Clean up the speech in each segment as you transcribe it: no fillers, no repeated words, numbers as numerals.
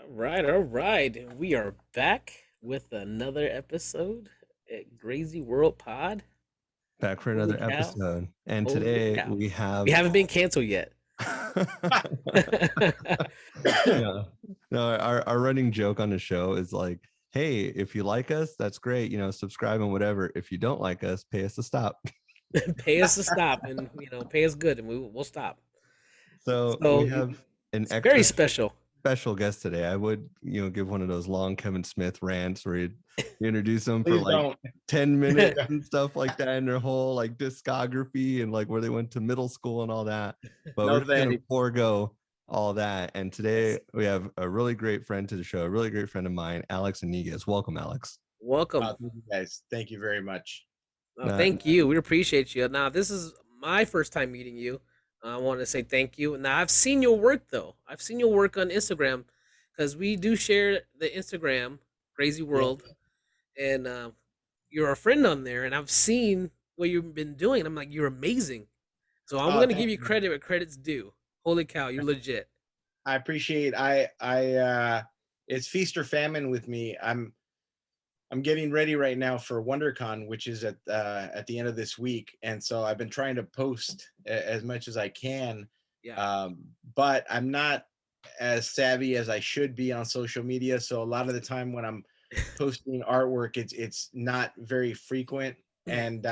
All right. We are back with another episode at Grayzee World Pod. Back for Holy another cow. episode. And Holy today cow. we We have haven't been canceled yet. yeah. No, our running joke on the show is like, hey, if you like us, that's great. Subscribe and whatever. If you don't like us, pay us to stop. Pay us to stop and pay us good and we'll stop. So we So have an it's very extra special. special guest today. I would, give one of those long Kevin Smith rants where you introduce them for Please like don't. 10 minutes and stuff like that, and their whole like discography and like where they went to middle school and all that. But we're No, just gonna thank forego all that. And today we have a really great friend to the show, a really great friend of mine, Alex Iniguez. Welcome, Alex. Welcome. Thank you guys. Thank you very much. Uh, Thank you. We appreciate you. Now, this is my first time meeting you. I want to say thank you. Now, I've seen your work though. I've seen your work on Instagram because we do share the Instagram, Crazy Yeah. World, and you're a friend on there. And I've seen what you've been doing. I'm like, you're amazing. So I'm gonna give Thank you you. credit where credit's due. Holy cow, you're legit. I appreciate. It's feast or famine with me. I'm getting ready right now for Wondercon, which is at the end of this week, and so I've been trying to post as much as I can. Yeah. But I'm not as savvy as I should be on social media. So a lot of the time when I'm posting artwork, it's not very frequent, and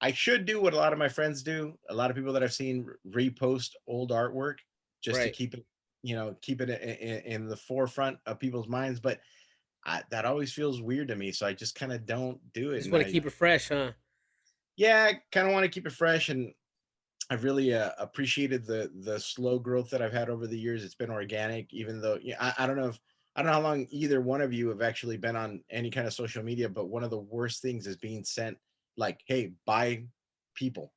I should do what a lot of my friends do. A lot of people that I've seen repost old artwork just to Right. keep it, keep it in the forefront of people's minds. But that always feels weird to me, so I just kind of don't do it. Just And want to keep it fresh, huh? yeah, I kind of want to keep it fresh, and I've really appreciated the slow growth that I've had over the years. It's been organic, even though I don't know if I don't know how long either one of you have actually been on any kind of social media, but one of the worst things is being sent like, "Hey, buy people,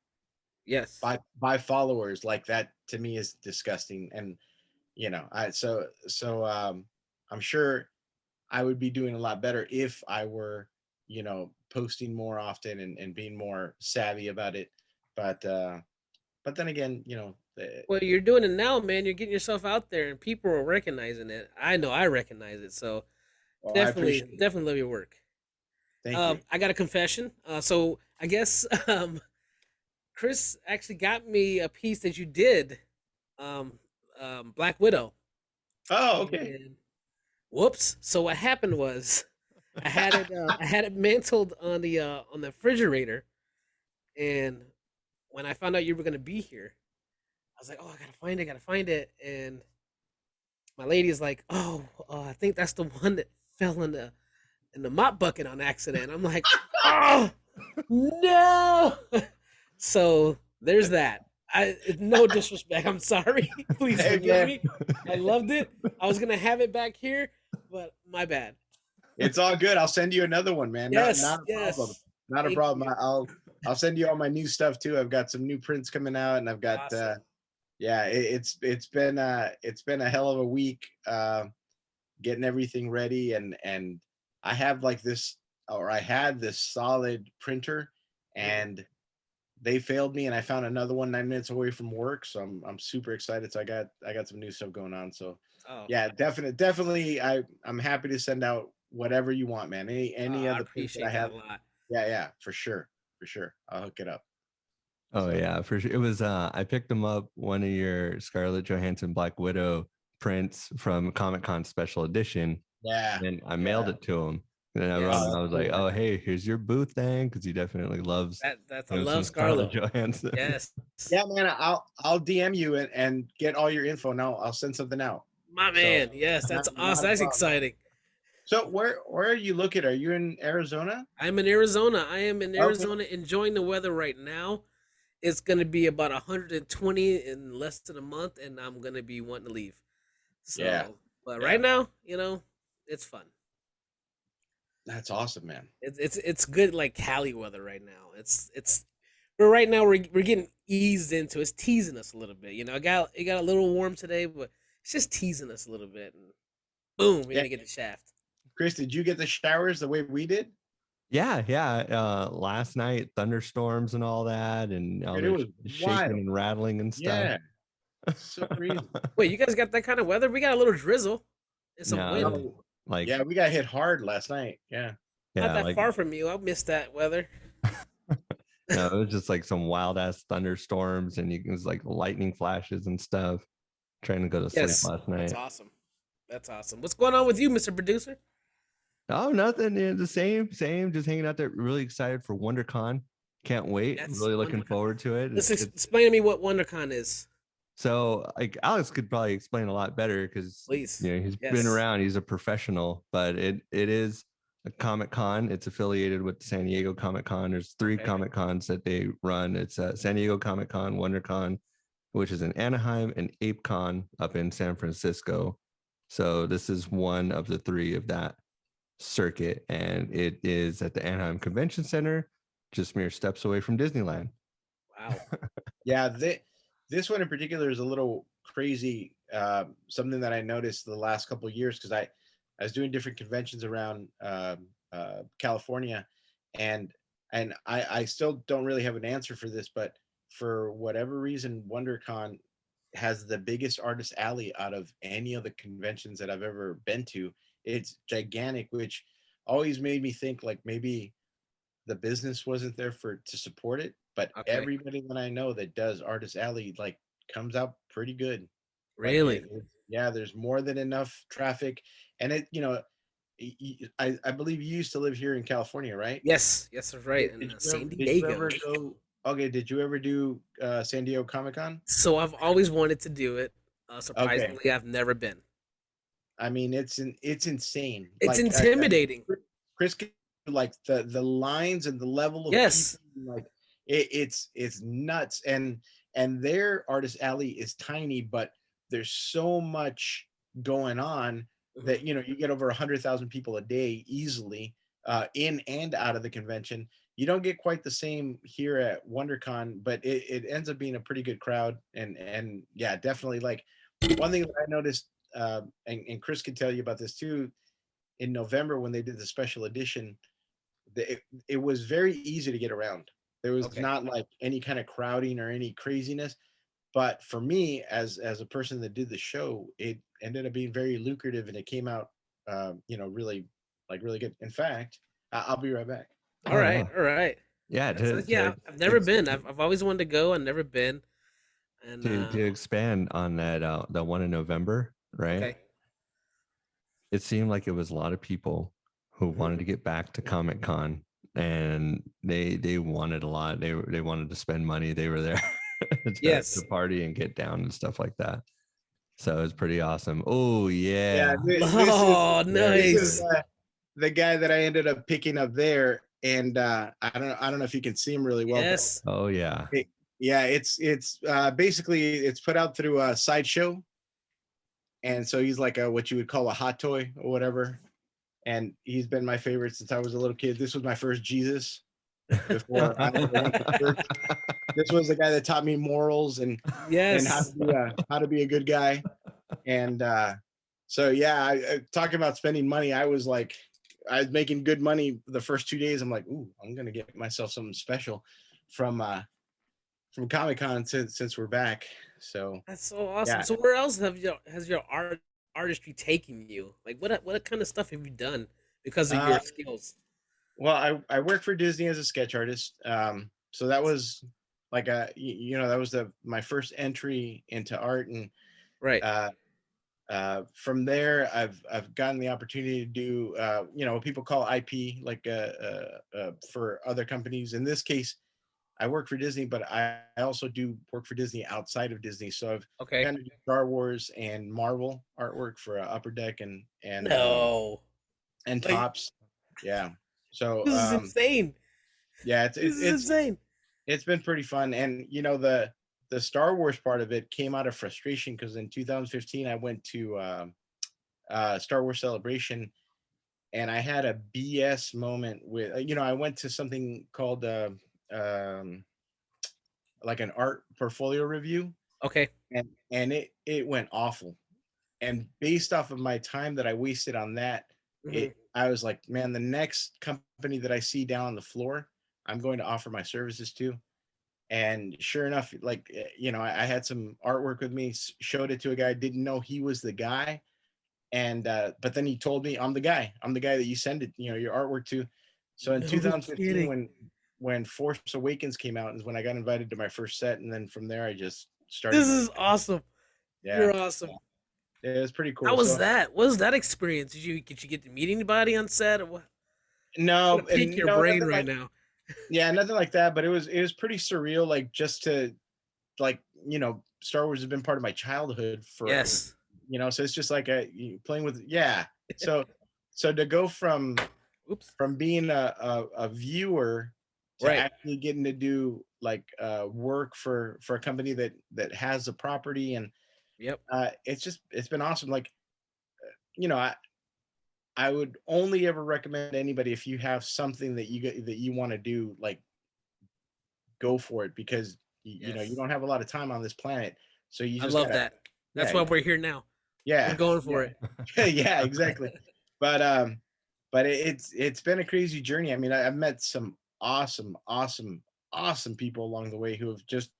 Yes. buy followers." Like that to me is disgusting, and I I'm sure I would be doing a lot better if I were posting more often and being more savvy about it, but then again, Well, you're doing it now, man. You're getting yourself out there, and people are recognizing it. I know I recognize it. So well, I definitely, appreciate it. definitely love your work. Thank you. I got a confession. So I guess Chris actually got me a piece that you did, um, Black Widow. Oh, okay. And whoops! So what happened was, I had it mantled on the refrigerator, and when I found out you were gonna be here, I was like, oh, I gotta find it, and my lady is like, oh, I think that's the one that fell in the mop bucket on accident. I'm like, oh no. So there's that. No disrespect. I'm sorry. Please Hey, forgive man, me. I loved it. I was gonna have it back here, but my bad. it's all good. I'll send you another one, man. Yes, Not a problem. yes. Not a Thank problem. you. I'll send you all my new stuff too. I've got some new prints coming out, and I've got Awesome. yeah. It's been a hell of a week getting everything ready, and I have like this, or I had this solid printer, Mhm. and they failed me, and I found another one 9 minutes away from work, so I'm super excited. So I got some new stuff going on. So Oh, yeah, definitely I'm happy to send out whatever you want, man. Any I other prints that I appreciate that have. a lot. Yeah, for sure. For sure. I'll hook it up. oh So yeah, for sure. It was I picked them up one of your Scarlett Johansson Black Widow prints from Comic Con special edition, yeah. and I mailed Yeah. it to him. And then I wrote Yes. him, Oh, I that's was like, cool, oh man. hey, here's your booth thing, because he definitely loves That's I love some Scarlett Scarlet. Johansson. Yes. Yeah, man, I'll DM you and get all your info. Now I'll send something out. My So man. Yes, that's not awesome. a That's problem. exciting. So where are you looking? Are you in Arizona? I'm in Arizona. I am in Okay. Arizona enjoying the weather right now. It's going to be about 120 in less than a month, and I'm going to be wanting to leave. Yeah. So, but right Yeah. now, it's fun. That's awesome, man. It's good like Cali weather right now. But right now we're getting eased into. It's teasing us a little bit. It got a little warm today, but it's just teasing us a little bit, and boom, we're Yeah. gonna get the shaft. Chris, did you get the showers the way we did? Yeah, yeah. Last night, thunderstorms and all that, and all And it the was shaking wild. and rattling and stuff. Yeah. So crazy. Wait, you guys got that kind of weather? We got a little drizzle. It's some No, wind. Oh, like yeah, we got hit hard last night. Yeah. Not yeah, that like far from you. I missed that weather. no, it was just like some wild ass thunderstorms, and it was like lightning flashes and stuff. Trying to go to sleep Yes, last that's night. awesome. That's awesome. What's going on with you, Mr. Producer? Oh, nothing. Yeah, the same. Just hanging out there. Really excited for WonderCon. Can't wait. That's Really looking WonderCon. forward to it. Let's It's explain to me what WonderCon is, so like Alex could probably explain a lot better because please. he's been Yes. around. He's a professional, but it is a Comic Con. It's affiliated with San Diego Comic Con. There's three Okay. Comic Cons that they run. It's San Diego Comic Con, WonderCon, which is in Anaheim, and ApeCon up in San Francisco. So this is one of the three of that circuit, and it is at the Anaheim Convention Center, just mere steps away from Disneyland. Wow. Yeah, this one in particular is a little crazy. Something that I noticed the last couple of years because I was doing different conventions around California, and I still don't really have an answer for this, but for whatever reason, WonderCon has the biggest artist alley out of any of the conventions that I've ever been to. It's gigantic, which always made me think like maybe the business wasn't there to support it, but Okay. everybody that I know that does Artist Alley like comes out pretty good. Like Really? yeah, there's more than enough traffic, and I believe you used to live here in California, right? Yes. Yes, that's right. Did In you ever, San did you Diego. ever go? Okay, did you ever do San Diego Comic Con? So I've always wanted to do it. Okay, Surprisingly, I've never been. I mean it's insane. It's Like intimidating. Chris, like the lines and the level of Yes. people, like it's nuts. And their Artist Alley is tiny, but there's so much going on Mhm. that you get over 100,000 people a day easily, in and out of the convention. You don't get quite the same here at WonderCon, but it ends up being a pretty good crowd. And yeah, definitely. Like one thing that I noticed, and Chris could tell you about this too, in November when they did the special edition, it was very easy to get around. There was Okay. not like any kind of crowding or any craziness. But for me, as a person that did the show, it ended up being very lucrative, and it came out, really like really good. In fact, I'll be right back. All Oh right. no, All right. yeah. Yeah, I've never been. I've always wanted to go. I've never been. And To expand on that, the one in November, right? okay. It seemed like it was a lot of people who Mhm. wanted to get back to Comic Con, and they wanted a lot. They wanted to spend money. They were there to Yes. party and get down and stuff like that. So it was pretty awesome. Oh yeah, Yeah, Oh, very this is nice. the guy that I ended up picking up there, and I don't know if you can see him really well, but Yes. oh yeah. yeah, it's basically it's put out through a sideshow, and so he's like a what you would call a hot toy or whatever. And he's been my favorite since I was a little kid. This was my first Jesus before I ever went to church. This was the guy that taught me morals and Yes. how to be a good guy. And so yeah, talking about spending money, I was making good money the first 2 days. I'm like, ooh, I'm gonna get myself something special from Comic Con since we're back. So That's so awesome. yeah, So where else has your artistry taken you? Like what kind of stuff have you done because of uh, your skills? well, I work for Disney as a sketch artist. So that was like that was my first entry into art, and Right. uh, from there, I've gotten the opportunity to do what people call IP, like for other companies. In this case, I work for Disney, but I also do work for Disney outside of Disney. So I've Okay. kind of Star Wars and Marvel artwork for Upper Deck No. and Like Tops. Yeah. So this is insane. yeah, This is insane. it's been pretty fun. And the Star Wars part of it came out of frustration because in 2015 I went to Star Wars Celebration, and I had a BS moment with I went to something called um, like an art portfolio review, Okay. and it went awful. And based off of my time that I wasted on that, Hmm. I was like, man, the next company that I see down on the floor, I'm going to offer my services to. And sure enough, I had some artwork with me, showed it to a guy, didn't know he was the guy. And but then he told me, I'm the guy that you send it, your artwork to. So in No 2015, kidding. when Force Awakens came out, is when I got invited to my first set, and then from there I just started. This is awesome. Yeah, You're awesome. yeah, it was pretty How cool. was So that? What was that experience? Did you get to meet anybody on set or what? I'm no, gonna pick and your no, brain nothing right like, now. yeah, nothing like that. But it was pretty surreal, like just to, like, Star Wars has been part of my childhood for, Yes. so it's just like playing with, yeah. So to go Oops. from being a viewer to Right. actually getting to do like work for a company that has a property, and Yep. it's been awesome. Like, you know, I I would only ever recommend to anybody, if you have something that you want to do, like, go for it, because you Yes. don't have a lot of time on this planet, so you I just love gotta, that. That's yeah, why we're here now. We're yeah, going yeah. for it. Yeah, exactly. But it's been a crazy journey. I mean, I've met some awesome people along the way who have just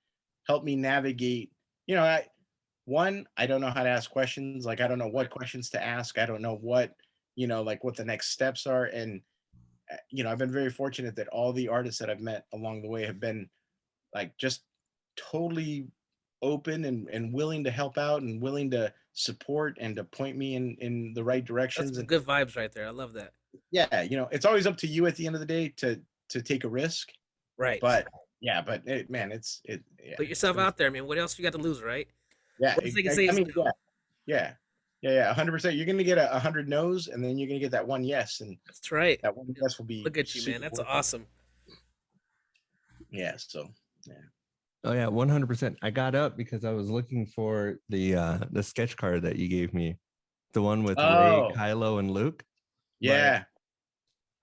helped me navigate. You know, I don't know how to ask questions. Like, I don't know what questions to ask. I don't know what, like, what the next steps are. And I've been very fortunate that all the artists that I've met along the way have been, like, just totally open and willing to help out and willing to support and to point me in the right That's directions. some And good vibes right there. I love that. yeah, it's always up to you at the end of the day to take a risk. Right. But yeah, but man, yeah, Put yourself out there, man. What else you got to lose, right? yeah. Worst they can say I is mean, no. yeah, 100%. You're gonna get 100 no's, and then you're gonna get that one yes, and That's right. that one yes will be Look at you, man. super That's worth it. awesome. Yeah. So yeah. Oh yeah, 100%. I got up because I was looking for the sketch card that you gave me, the one with Ray, Oh Kylo, and Luke. But yeah,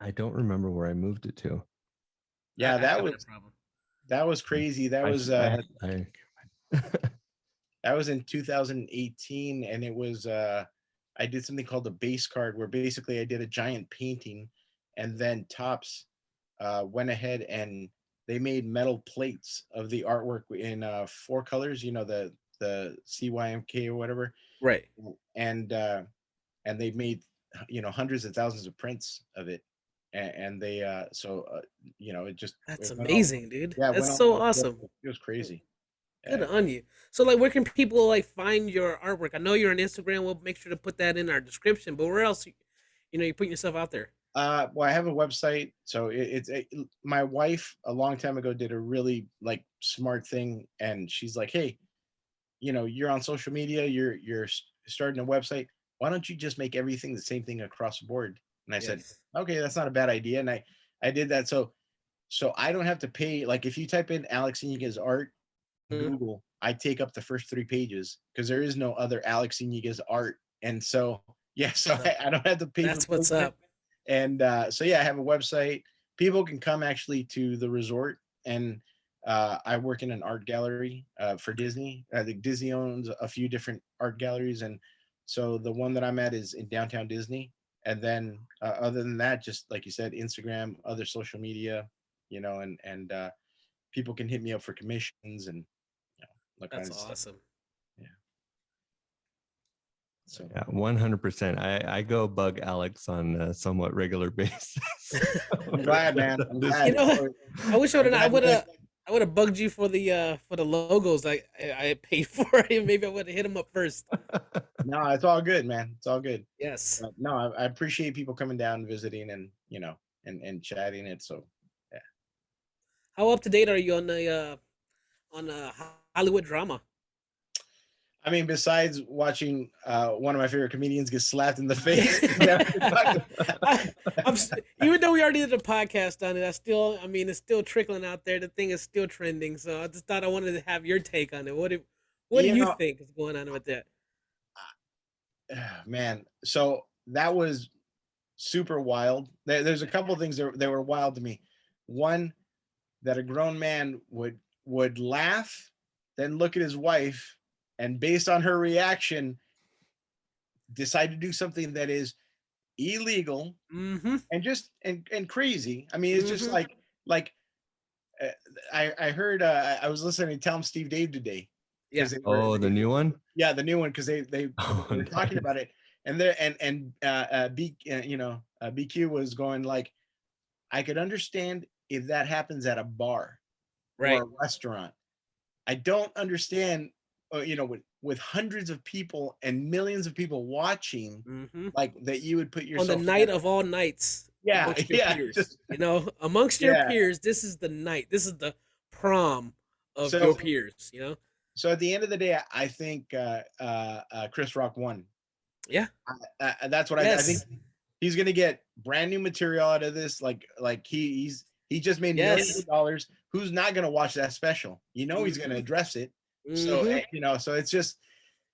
I don't remember where I moved it to. yeah. I have that problem. That was crazy. That I, was I that was in 2018, and it was I did something called the base card, where basically I did a giant painting, and then Tops went ahead and they made metal plates of the artwork in four colors, the CYMK or whatever. Right. And they made hundreds of thousands of prints of it. And they it just, That's it went all, amazing, dude. yeah, it That's went all so over the awesome. place. It was crazy. Good Yeah. on you. So, like, where can people like find your artwork? I know you're on Instagram. We'll make sure to put that in our description. But where else, you're putting yourself out there? Well, I have a website. So my wife a long time ago did a really, like, smart thing, and she's like, "Hey, you're on social media. You're starting a website. Why don't you just make everything the same thing across the board?" And I said, Yes. "Okay, that's not a bad idea." And I did that. So I don't have to pay. Like, if you type in Alex Iniguez art Mhm. Google, I take up the first 3 pages, because there is no other Alex Iniguez art. And so, yeah, so So I don't have to pay for that's what's placement. up. And so yeah, I have a website. People can come actually to the resort, and I work in an art gallery for Okay. Disney. I think Disney owns a few different art galleries, and so the one that I'm at is in downtown Disney. And then other than that, just like you said, Instagram, other social media, and people can hit me up for commissions and all That's kinds of stuff. awesome. Yeah. So yeah, 100%. I go bug Alex on a somewhat regular basis. I'm glad, man. I'm glad. You know, I wish I I'm would have. glad you guys. I would have bugged you for the logos I paid for. Maybe I would have hit them up first. No, it's all good, man. It's all good. Yes. But no, I appreciate people coming down and visiting, and and chatting it. So yeah. How up to date are you on Hollywood drama? I mean, besides watching one of my favorite comedians get slapped in the face, never talked I, about- even though we already did a podcast on it, I mean, it's still trickling out there. The thing is still trending. So I just thought I wanted to have your take on it. What do you you know, think is going on with that? man. So that was super wild. There's a couple things that were wild to me. One, that a grown man would laugh, then look at his wife, and based on her reaction, decide to do something that is illegal Mm-hmm. and just and crazy. I mean, it's just Mm-hmm. like uh, I heard I was listening to Tell 'em Steve Dave today, Yeah. because Oh, the new one? yeah, the new one, because they Oh, were talking nice. about it, and there BQ was going like, I could understand if that happens at a bar Right. or a restaurant. I don't understand, with hundreds of people and millions of people watching, Mm-hmm. like that you would put On yourself the night together. of all nights, Yeah, amongst your yeah, peers. just Amongst your yeah. peers, this is the night. This is the prom of So your peers. so at the end of the day, I think Chris Rock won. Yeah. That's what I think. Yes. He's gonna get brand new material out of this. Like he just made millions Yes. of dollars. Who's not gonna watch that special? He's gonna address it. So Mhm. so it's just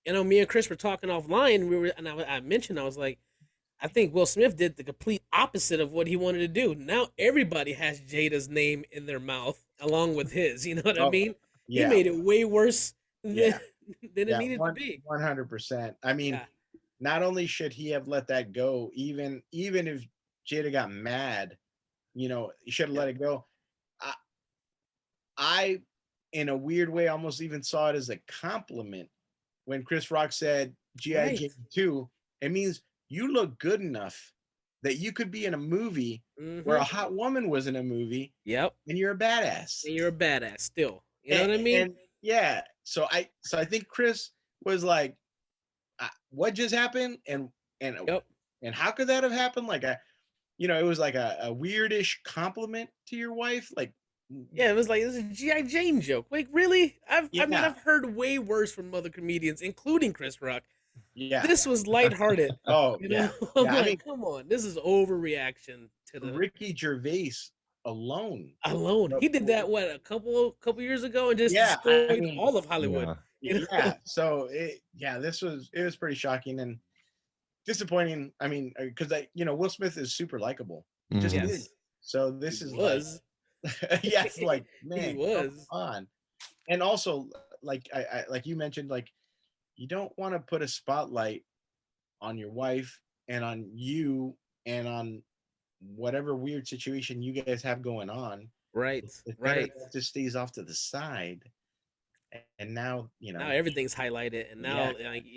Me and Chris were talking offline. I mentioned, I was like, I think Will Smith did the complete opposite of what he wanted to do. Now everybody has Jada's name in their mouth along with his. You know what I oh mean? He yeah made it way worse than yeah than it yeah needed to be. 100%. I mean, Yeah. not only should he have let that go, even if Jada got mad, he should have Yeah. let it go. I, in a weird way, almost even saw it as a compliment when Chris Rock said G.I. Right. Jane 2. It means you look good enough that you could be in a movie where a Mhm. hot woman was in a movie Yep. and you're a badass. And you're a badass still. You know And, what I mean? and yeah, so I think Chris was like, what just happened? Yep. And how could that have happened? Like it was like a weirdish compliment to your wife. Like, Yeah, it was like, this is a G.I. Jane joke. Like, really? yeah, I've heard way worse from other comedians, including Chris Rock. yeah. This was lighthearted. Oh yeah, I'm yeah. I like, mean, come on, this is overreaction to the Ricky Gervais alone. alone. He did that what a couple years ago and just Yeah, I destroyed mean, all of Hollywood. Yeah. yeah. So it was pretty shocking and disappointing. I mean, because Will Smith is super likable. He just Mhm. is. Yes, So this he is like, was. yeah, it's like, He man, come was. on. And also, like I like you mentioned, like you don't want to put a spotlight on your wife and on you and on whatever weird situation you guys have going on. Right, It's better right. that it just stays off to the side. And now, Now everything's highlighted, and yeah,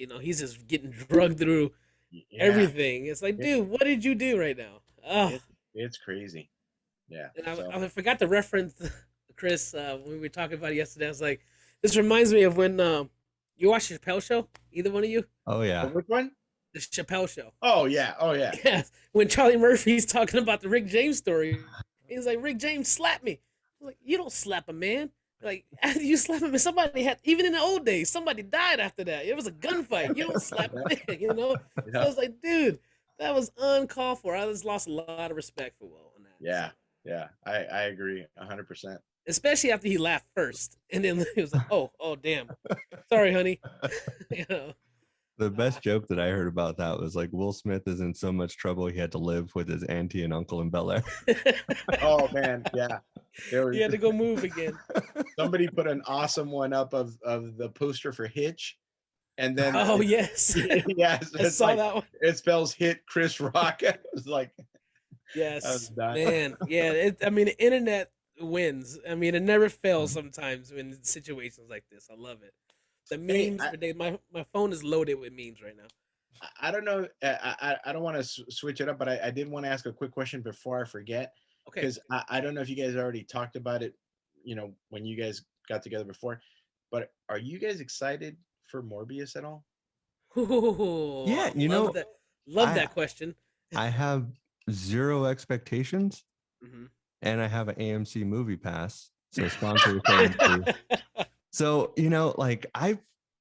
now he's just getting drugged through yeah, everything. It's like, it, dude, what did you do right now? Oh, it's crazy. Yeah. and So I forgot to reference Chris when we were talking about it yesterday. I was like, this reminds me of when you watched the Chappelle Show. Either one of you? Oh yeah. which one? The Chappelle Show. Oh yeah. Oh yeah. Yes, when Charlie Murphy's talking about the Rick James story, he's like, Rick James slapped me. I'm like, you don't slap a man. Like, after you slap him, somebody had, even in the old days, somebody died after that. It was a gunfight. You don't slap a man. So I Yeah. was like, dude, that was uncalled for. I just lost a lot of respect for Will on that. Yeah. So, Yeah. I agree 100%. especially after he laughed first. And then he was like, oh, damn. Sorry, honey. you know. The best joke that I heard about that was like Will Smith is in so much trouble he had to live with his auntie and uncle in Bel Air. Oh man, yeah. There was He had to go move again. somebody put an awesome one up of the poster for Hitch, and then Oh, yes. yeah, I it's saw like that one. it spells hit Chris Rock. It was like, I was Yes, dying. man. Yeah, I mean, the internet wins. I mean, it never fails sometimes in situations like this. I love it. The Hey, memes for days. My phone is loaded with memes right now. I don't know. I don't want to switch it up, but I did want to ask a quick question before I forget, Okay. because I don't know if you guys already talked about it, when you guys got together before, but are you guys excited for Morbius at all? Ooh, Yeah, love that. Love I- that question. I have zero expectations, Mhm. and I have an AMC Movie Pass, so sponsor with AMC. So like I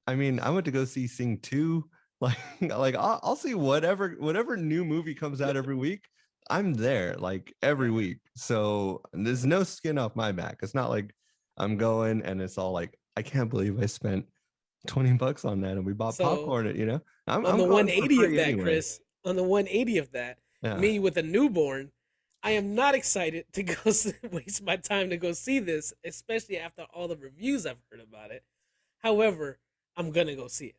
went to go see Sing 2. Like I'll see whatever new movie comes out every week. I'm there like every week. So there's no skin off my back. It's not like I'm going and it's all like I can't believe I spent $20 on that and we bought So, popcorn. I'm on the going for 180 of free that, anyway. Chris, on the 180 of that, Yeah. me with a newborn, I am not excited to go waste my time to go see this, especially after all the reviews I've heard about it. However, I'm gonna go see it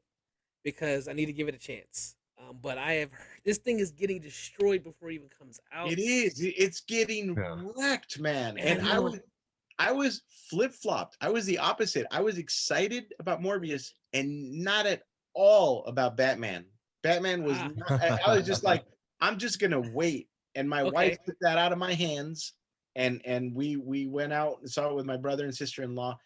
because I need to give it a chance. But I have heard this thing is getting destroyed before it even comes out. It is. It's getting Yeah. wrecked, man. And And I was flip flopped. I was the opposite. I was excited about Morbius and not at all about Batman. Batman was Ah, not. I was just like, I'm just gonna wait. And my wife okay. took that out of my hands, and we went out and saw it with my brother and sister-in-law.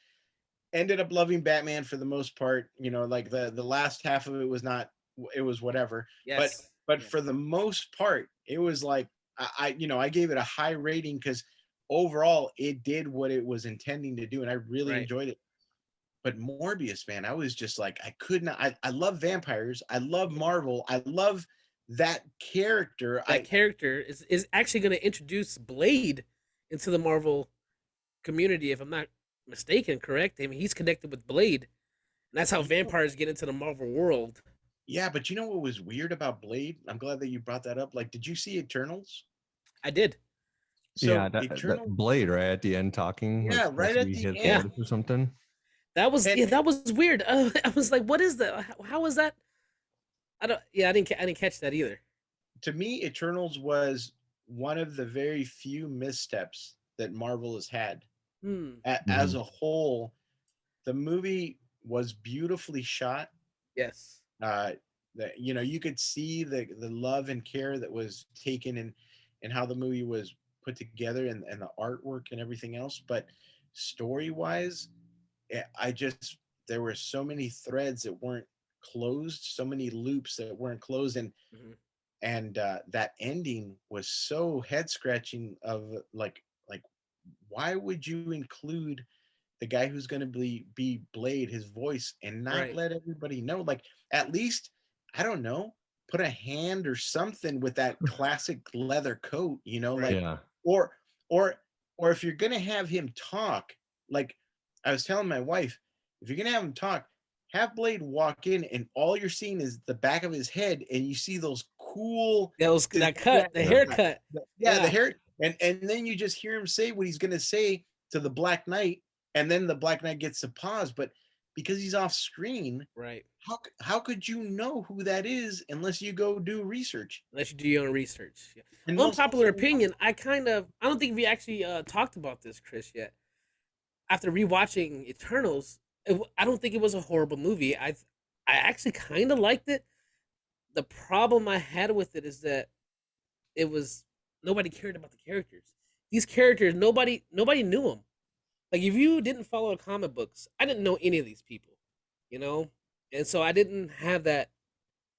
Ended up loving Batman for the most part. You know, like the last half of it was not. It was whatever. But Yes. but Yes. for the most part, it was like I gave it a high rating because overall it did what it was intending to do, and I really Right. enjoyed it. But Morbius, man, I was just like, I could not. I love vampires. I love Marvel. I love that character. That character is actually going to introduce Blade into the Marvel community, if I'm not mistaken. Correct? I mean, he's connected with Blade, and that's how You know, vampires get into the Marvel world. yeah, but you know what was weird about Blade? I'm glad that you brought that up. Like, did you see Eternals? I did. Yeah, So that Eternal, Blade right at the end talking was yeah, supposed right to at be the his Yeah, end. voice or something. And that was weird. I was like, what is that? How was that? I don't. Yeah, I didn't catch that either. to me, Eternals was one of the very few missteps that Marvel has had. Hmm. As Mhm. a whole, the movie was beautifully shot. Yes. uh that you could see the love and care that was taken in and how the movie was put together, and the artwork and everything else. But story wise, I just there were so many threads that weren't closed, so many loops that weren't closed, Hmm. and that ending was so head scratching of like why would you include the guy who's going to be Blade, his voice, and not Right. let everybody know? Like, at least, I don't know, put a hand or something with that classic leather coat, like, Right. Yeah. or or or if you're going to have him talk, like I was telling my wife, if you're going to have him talk, have Blade walk in and all you're seeing is the back of his head, and you see those cool That was the, that cut, the Yeah. haircut. yeah, the Yeah. hair, and then you just hear him say what he's going to say to the Black Knight, and then the Black Knight gets to pause. But because he's off screen, Right. how could you know who that is unless you go do research? Unless you do your own research. Yeah. And most Unpopular people, opinion. I don't think we actually talked about this, Chris, yet. After rewatching Eternals, I don't think it was a horrible movie. I actually kind of liked it. The problem I had with it is that it was nobody cared about the characters. These characters, nobody knew them. Like if you didn't follow the comic books, I didn't know any of these people, you know, and so I didn't have that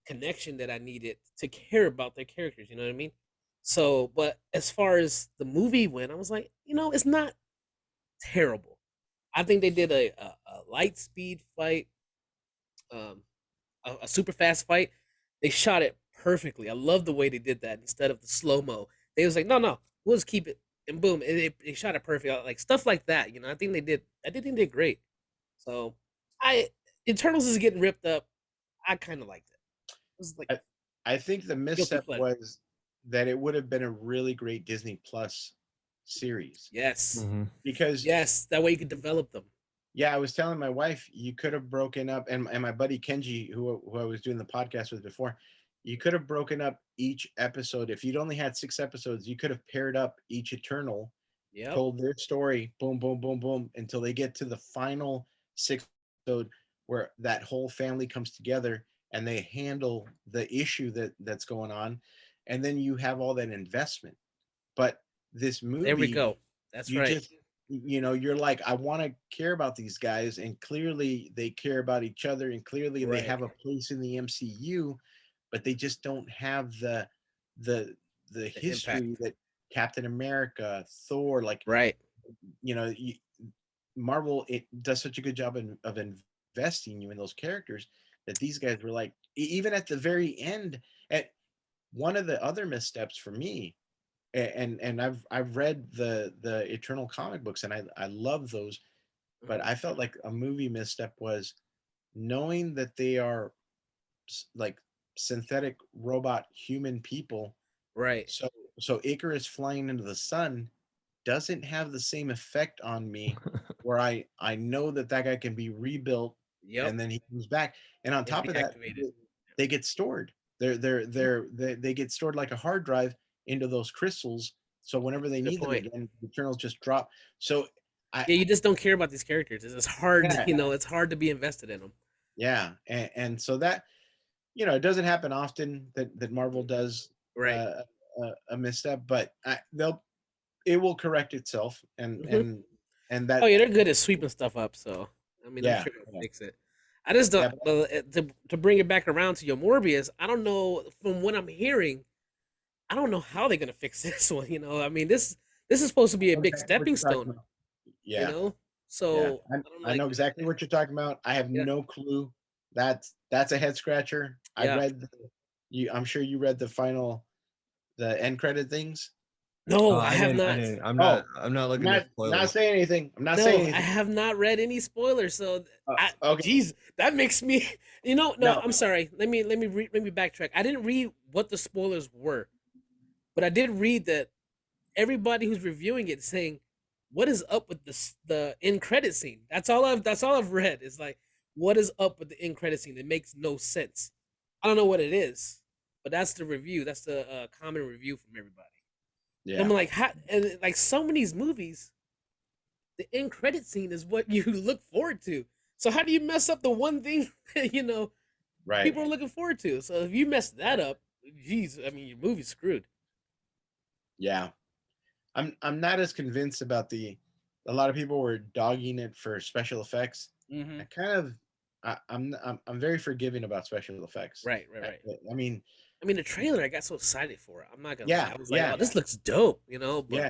connection that I needed to care about their characters. You know what I mean? So, but as far as the movie went, I was like, it's not terrible. I think they did a light speed fight, um, a super fast fight. They shot it perfectly. I love the way they did that instead of the slow mo. They was like, no, we'll just keep it, and boom, and they shot it perfect. Like stuff like that. I think they did. I think they did great. So, I Eternals is getting ripped up. I kind of liked it. It was like I, I think the guilty misstep pleasure. was that it would have been a really great Disney Plus series Yes, Hmm. because yes. That way you could develop them. yeah, I was telling my wife you could have broken up, and my buddy Kenji, who I was doing the podcast with before, you could have broken up each episode. If you'd only had 6 episodes, you could have paired up each Eternal, Yep. told their story, boom, boom, boom, boom, until they get to the final sixth episode where that whole family comes together and they handle the issue that's going on, and then you have all that investment. But this There we movie, go. That's you right. just you're like, I want to care about these guys, and clearly they care about each other, and clearly they Right. have a place in the MCU, but they just don't have the the The impact. history that Captain America, Thor, like, Right. you know you, Marvel, it does such a good job of investing you in those characters that these guys were like, even at the very end. At one of the other missteps for me, and I've read the Eternal comic books, and I love those, but Mhm. I felt like a movie misstep was knowing that they are like synthetic robot human people. Right. So so Icarus flying into the sun doesn't have the same effect on me, where I know that that guy can be rebuilt Yep. and then he comes back. And on And top be of that, activated. they get stored. They get stored like a hard drive into those crystals. So whenever That's they a good need them point. again, the journals just drop. So I Yeah, you just don't care about these characters. It's hard, yeah, it's hard to be invested in them. yeah, and so that it doesn't happen often that Marvel does Right. a misstep, but it will correct itself, Hmm. and Oh that yeah, they're good at sweeping stuff up. So I mean, I'm yeah sure they'll yeah fix it. I just don't. yeah. But, Well, to bring it back around to your Morbius, I don't know. From what I'm hearing, I don't know how they're gonna fix this one. I mean, this is supposed to be a I know big exactly what stepping you're talking stone. about. You Yeah. know, Yeah, so I don't I like. know exactly what you're talking about. I have Yeah, no clue. That's a head scratcher. I yeah. read I'm sure you read the end credit things. No, I I have didn't. I not. didn't. Oh, I'm not I'm looking at not spoilers. saying anything. I'm not saying No, I anything. have not read any spoilers. So, Okay, geez, that makes me. No, no, I'm sorry. Let me backtrack. I didn't read what the spoilers were, but I did read that everybody who's reviewing it saying, "What is up with the end credit scene?" That's all I've read. Is like, what is up with the end credit scene? It makes no sense. I don't know what it is, but that's the review. That's the common review from everybody. And I'm yeah, like, how? And like some of these movies, the end credit scene is what you look forward to. So how do you mess up the one thing that right, people are looking forward to? So if you mess that right, up, geez, I mean your movie's screwed. yeah. I'm not as convinced about the. A lot of people were dogging it for special effects. Mm-hmm. I kind of, I'm very forgiving about special effects. Right, right, I, right. I mean, I mean the trailer, I got so excited for it. I'm not gonna lie. yeah, I was like, yeah, oh, this looks dope, but yeah,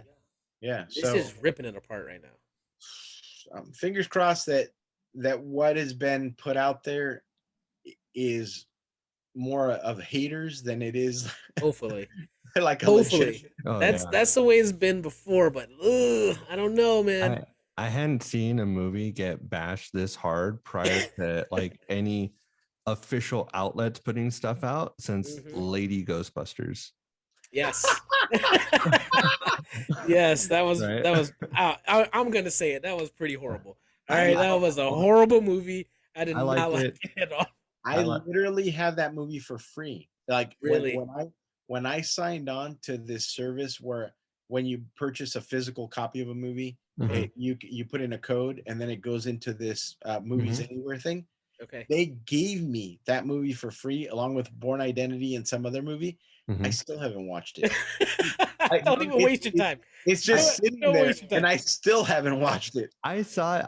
yeah. it's So just ripping it apart right now. fingers crossed that what has been put out there is more of haters than it is Hopefully. like a legit. Hopefully. Oh That's yeah. that's the way it's been before, but I don't know, man. I I hadn't seen a movie get bashed this hard prior to like any official outlets putting stuff out since Hmm. Lady Ghostbusters. Yes. Yes, that was Right? that was. I'm gonna say it. That was pretty horrible. All I right, I, that was a loved horrible movie. I did I not liked like it. it at all. I I like literally have that movie for free. Like Really? when I signed on to this service where when you purchase a physical copy of a movie, Mhm, you put in a code and then it goes into this movies mhm, anywhere thing. Okay. They gave me that movie for free along with Born Identity and some other movie. I mhm. still haven't watched it. Don't even It's waste your time. it's just sitting Don't there, waste your and time. I still haven't watched it. I saw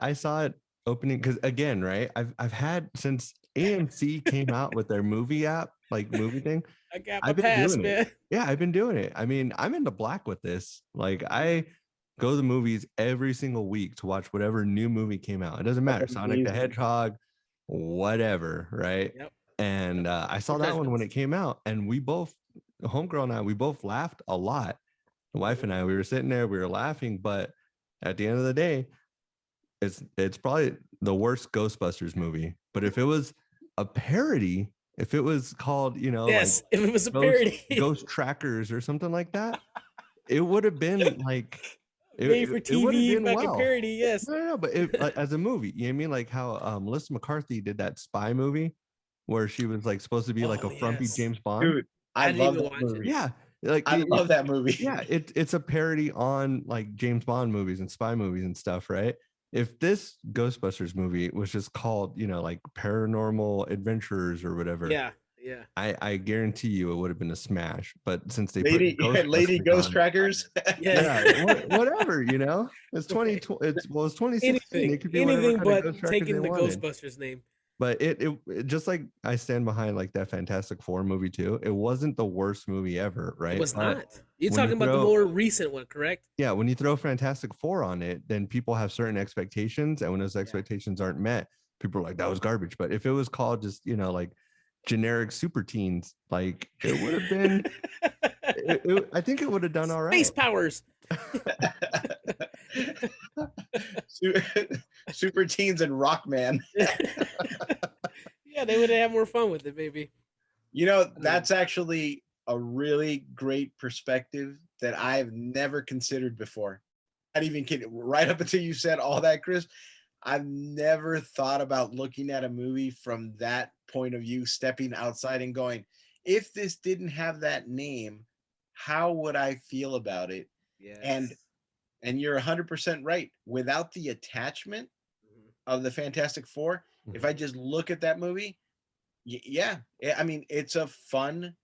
it opening because again, right? I've had since AMC came out with their movie app, like movie thing. I got my I've been pass, doing it. man. Yeah, I've been doing it. I mean, I'm in the black with this. Like I go to the movies every single week to watch whatever new movie came out. It doesn't matter. That's Sonic the amazing. Hedgehog, whatever, right? Yep. And I No saw that one when judgments. it came out, and we both, homegirl and I, we both laughed a lot. The wife and I, we were sitting there, we were laughing, but at the end of the day, it's probably the worst Ghostbusters movie. But if it was a parody, if it was called, like Yes, if it was a Ghost parody Ghost Trackers or something like that, it would have been like it, made it, for it would have TV been fucking well. parody, yes. No, no, no, but like, as a movie, you know what I mean? Like how Melissa McCarthy did that spy movie where she was like supposed to be like Oh a frumpy yes. James Bond. Dude, I I didn't love even that watch it. movie. Yeah, like I love that movie. yeah, it's a parody on like James Bond movies and spy movies and stuff, right? If this Ghostbusters movie was just called, like Paranormal Adventurers or whatever, Yeah, yeah. I guarantee you it would have been a smash. But since they put Lady Ghostbusters Ghost on, Trackers. Yeah. yeah, whatever, it's Right. 2016. Anything. It could be whatever Anything kind of but Ghost Trackers they taking the wanted. Ghostbusters name. But it just like I stand behind like that Fantastic Four movie too. It wasn't the worst movie ever, It right? was But not. You're when you talking about the throw more recent one, correct? yeah, when you throw Fantastic Four on it, then people have certain expectations, and when those Yeah. expectations aren't met, people are like, "That was garbage." But if it was called just like generic super teens, like it would have been. I think it would have done all Space right. powers. Super Teens and Rockman. Yeah, they would have more fun with it, maybe. That's actually a really great perspective that I've never considered before. Not even kidding. Right up until you said all that, Chris, I've never thought about looking at a movie from that point of view, stepping outside and going, if this didn't have that name, how would I feel about it? And Yes. and you're 100% right. Without the attachment Mhm. of the Fantastic Four, if I Mhm. just look at that movie, Yeah. I mean, it's a fun,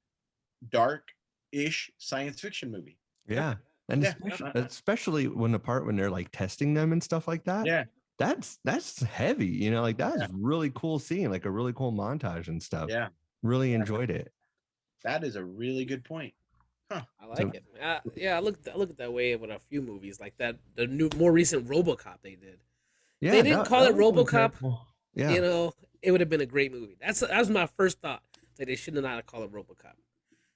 dark-ish science fiction movie. Yeah. And Yeah. especially when the part when they're like testing them and stuff like that. Yeah. That's heavy, you know, like that's Yeah. really cool scene, like a really cool montage and stuff. Yeah. Really enjoyed it. That is a really good point. Huh. I like it. Yeah, I look at that way with a few movies like that. The more recent RoboCop they did. Yeah, They didn't call it was really RoboCop. cool. Yeah. You know, it would have been a great movie. That was my first thought. That they should not have called it RoboCop.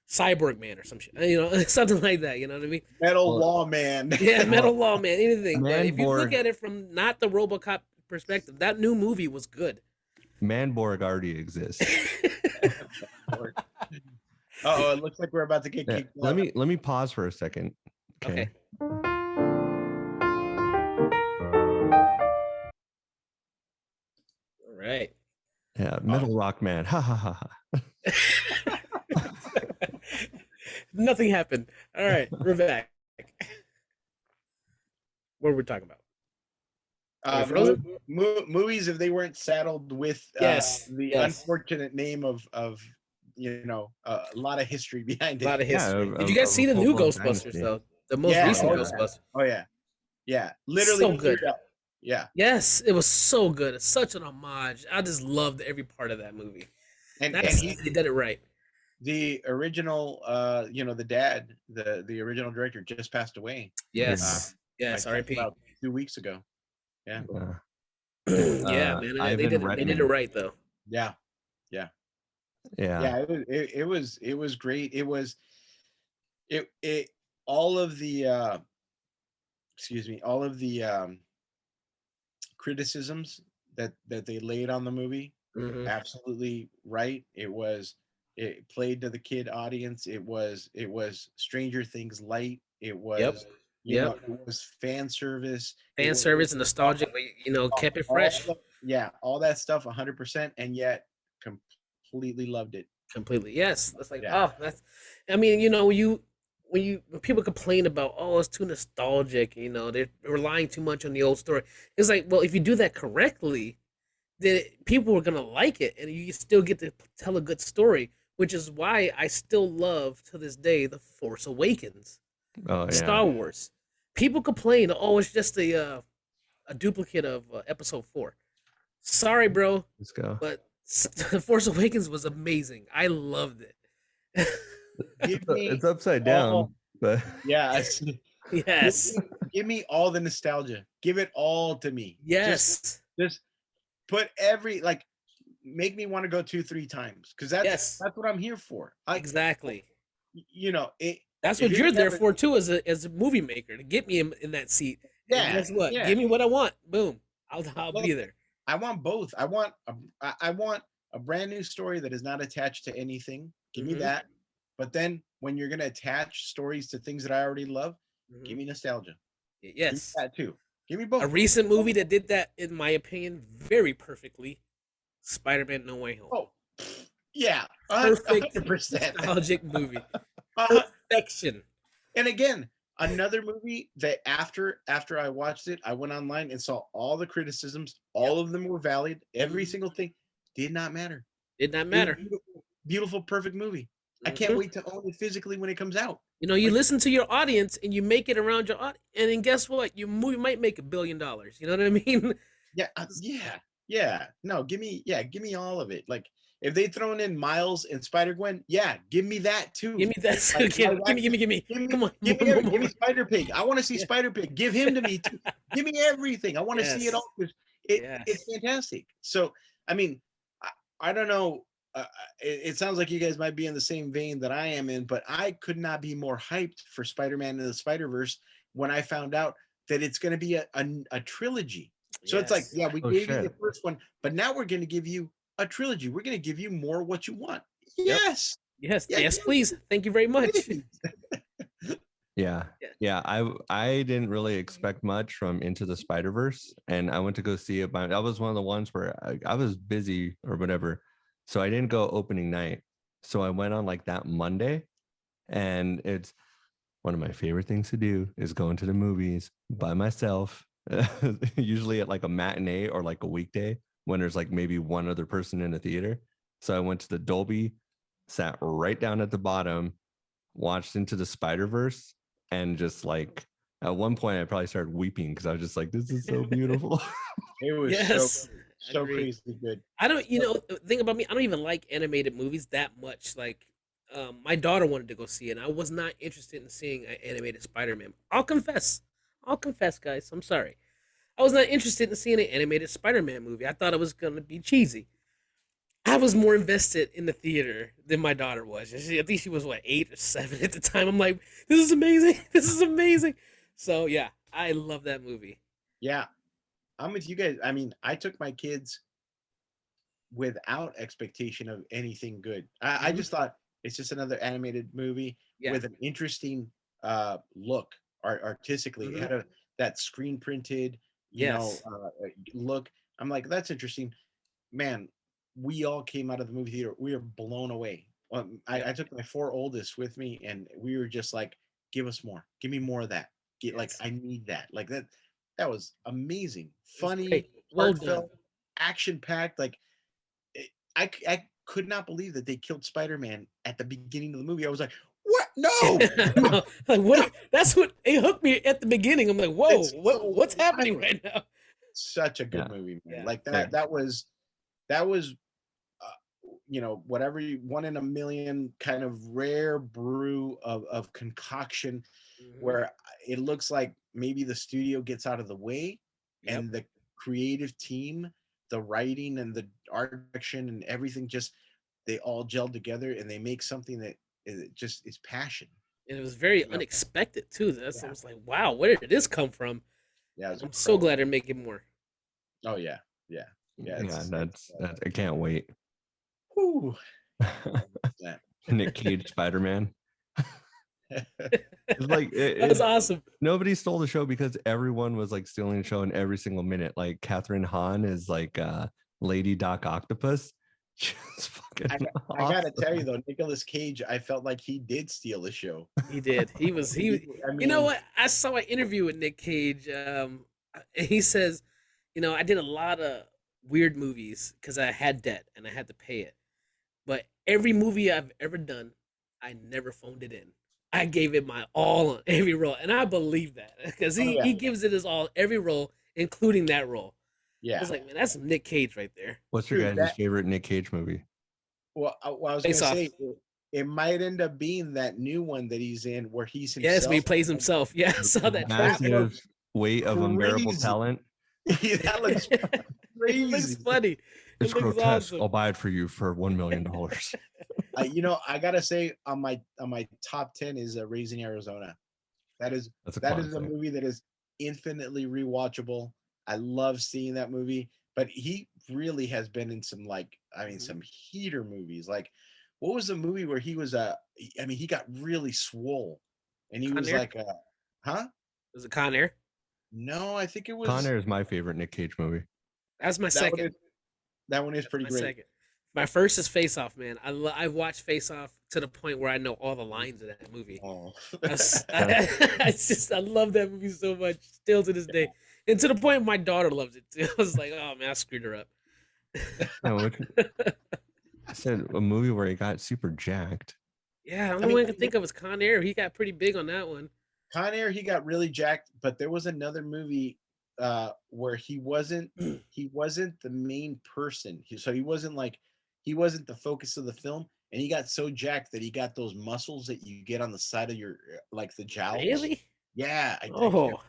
Cyborg Man or some shit. You know, something like that. You know what I mean? Metal Lawman. Yeah, Metal Lawman, anything. But if you Manborg. look at it from not the RoboCop perspective, that new movie was good. Manborg already exists. Oh, it looks like we're about to get kicked out. Let me pause for a second. Okay. All right. Yeah, Metal Rock Man. Ha ha ha ha. Nothing happened. All right, we're back. What were we talking about? Movies, if they weren't saddled with the unfortunate name of a lot of history behind it. A lot of history. Did you guys see the new Ghostbusters though? The most recent Ghostbusters. Oh yeah. Literally so good. Yeah. Yes, it was so good. It's such an homage. I just loved every part of that movie. And he did it right. The original, the dad, the original director just passed away. Yes. Yes. R.I.P. About 2 weeks ago. Yeah. Yeah, man. They did it right though. Yeah. It was great. It was all of the criticisms that they laid on the movie, absolutely right. It played to the kid audience. It was Stranger Things light. It was it was fan service and nostalgic, but kept it fresh. All that stuff 100%, and yet completely loved it. Completely, yes. That's like that's. I mean, when people complain about it's too nostalgic, they're relying too much on the old story. It's like, well, if you do that correctly, then people are gonna like it, and you still get to tell a good story. Which is why I still love to this day The Force Awakens, Star Wars. People complain, it's just a duplicate of Episode 4. Sorry, bro. Let's go. But The Force Awakens was amazing. I loved it. It's upside down, but yes. Give me all the nostalgia. Give it all to me. Yes. Just put make me want to go 2-3 times, because that's what I'm here for. Exactly. That's what you're there for too, as a movie maker, to get me in that seat. Yeah. And guess what? Give me what I want. Boom. I'll be there. I want both. I want a brand new story that is not attached to anything. Give me that. But then when you're going to attach stories to things that I already love, give me nostalgia. Yes. Give me that too. Give me both. A recent movie that did that, in my opinion, very perfectly. Spider-Man No Way Home. Oh, yeah. Perfect 100%. nostalgic movie. Perfection. And again, another movie that after I watched it, I went online and saw all the criticisms. All of them were valid. Every single thing did not matter. Did not matter. Beautiful, perfect movie. I can't wait to own it physically when it comes out. You listen to your audience and you make it around your audience, and then guess what? Your movie might make $1 billion. You know what I mean? Yeah. No, give me all of it. Like, if they thrown in Miles and Spider-Gwen, give me that too. Give me that. Give me. Come on. Give me Spider-Pig. I want to see Spider-Pig. Give him to me too. Give me everything. I want to see it all. It's fantastic. So, I mean, I don't know. It sounds like you guys might be in the same vein that I am in, but I could not be more hyped for Spider-Man and the Spider-Verse when I found out that it's going to be a trilogy. So it's like, we gave you the first one, but now we're going to give you a trilogy. We're going to give you more what you want. Yes. Yes, please. Thank you very much. Yeah. I didn't really expect much from Into the Spider-Verse, and I went to go see it. That was one of the ones where I was busy or whatever, so I didn't go opening night. So I went on like that Monday, and it's one of my favorite things to do is go into the movies by myself. Usually at like a matinee or like a weekday when there's like maybe one other person in the theater. So I went to the Dolby, sat right down at the bottom, watched Into the Spider-Verse, and just like at one point I probably started weeping because I was just like, this is so beautiful. It was Yes, so agree. crazy good. I don't, the thing about me, I don't even like animated movies that much. Like, my daughter wanted to go see it, and I was not interested in seeing an animated Spider-Man. I'll confess, guys. I'm sorry. I was not interested in seeing an animated Spider-Man movie. I thought it was gonna be cheesy. I was more invested in the theater than my daughter was. I think she was what 8 or 7 at the time. I'm like, this is amazing. This is amazing. So yeah, I love that movie. Yeah, I'm with you guys. I mean, I took my kids without expectation of anything good. I Mhm. just thought it's just another animated movie Yeah. with an interesting look artistically. It Hmm. had that screen printed, Yes. look. I'm like, that's interesting. Man, we all came out of the movie theater. We were blown away. Yep. I took my 4 oldest with me, and we were just like, "Give us more. Give me more of that. Like, Yes. I need that." Like that. That was amazing, It was funny, great. Well done. heartfelt, action packed. Like I could not believe that they killed Spider-Man at the beginning of the movie. I was like, "What? No, no!" No, like what? That's what it hooked me at the beginning. I'm like, whoa, It's so what's happening wild. right now? Such a Yeah. good movie, man. Yeah. Like Yeah. that was whatever one in a million kind of rare brew of concoction Hmm. where it looks like maybe the studio gets out of the way Yep. and the creative team, the writing and the art direction and everything just they all gel together and they make something that just is passion. And it was very You know? unexpected too. I Yeah, was like, wow, where did this come from? yeah, And it's I'm so incredible. glad they're making more. Oh yeah, yeah, yeah. Yeah, It's that's I can't wait. whew, 100%. Nick Cage Spider-Man. It's like That was awesome. nobody stole the show because everyone was like stealing the show in every single minute. Like Catherine Hahn is like Lady Doc Octopus. She's fucking I gotta tell you awesome. though, Nicolas Cage, I felt like he did steal the show. He did. I You know mean, what? I saw an interview with Nick Cage. And he says, I did a lot of weird movies because I had debt and I had to pay it. But every movie I've ever done, I never phoned it in. I gave it my all on every role, and I believe that because oh he yeah, he gives it his all every role, including that role. I yeah, was like, man, that's Nick Cage right there. What's your dude. guys' That favorite Nick Cage movie? well, I was Face gonna Off. say it might end up being that new one that he's in where he's Yes, but he himself. plays himself. Yeah, I saw that trailer. That Massive looks weight of unbearable crazy. talent. That looks It looks crazy. funny. It It's looks grotesque. awesome. I'll buy it for you for $1 million. I gotta say on my top 10 is Raising Arizona. That is That's a that is a classic. movie that is infinitely rewatchable. I love seeing that movie, but he really has been in some Mhm. some heater movies. Like, what was the movie where he was I mean, he got really swole, and he Con was Air? like, huh? Was it Con Air? No, I think it Con was Air is my favorite Nick Cage movie. That's my that one. second. That one is That's pretty my great. second. My first is Face Off, man. I watched Face Off to the point where I know all the lines of that movie. Oh, I love that movie so much, still to this day, and to the point my daughter loves it too. I was like, oh man, I screwed her up. No, I said a movie where he got super jacked. Yeah, the I only mean, one I can think of is Con Air. He got pretty big on that one. Con Air, he got really jacked, but there was another movie where he wasn't the main person. So he wasn't the focus of the film, and he got so jacked that he got those muscles that you get on the side of your like the jowls. Really? Yeah, I Oh,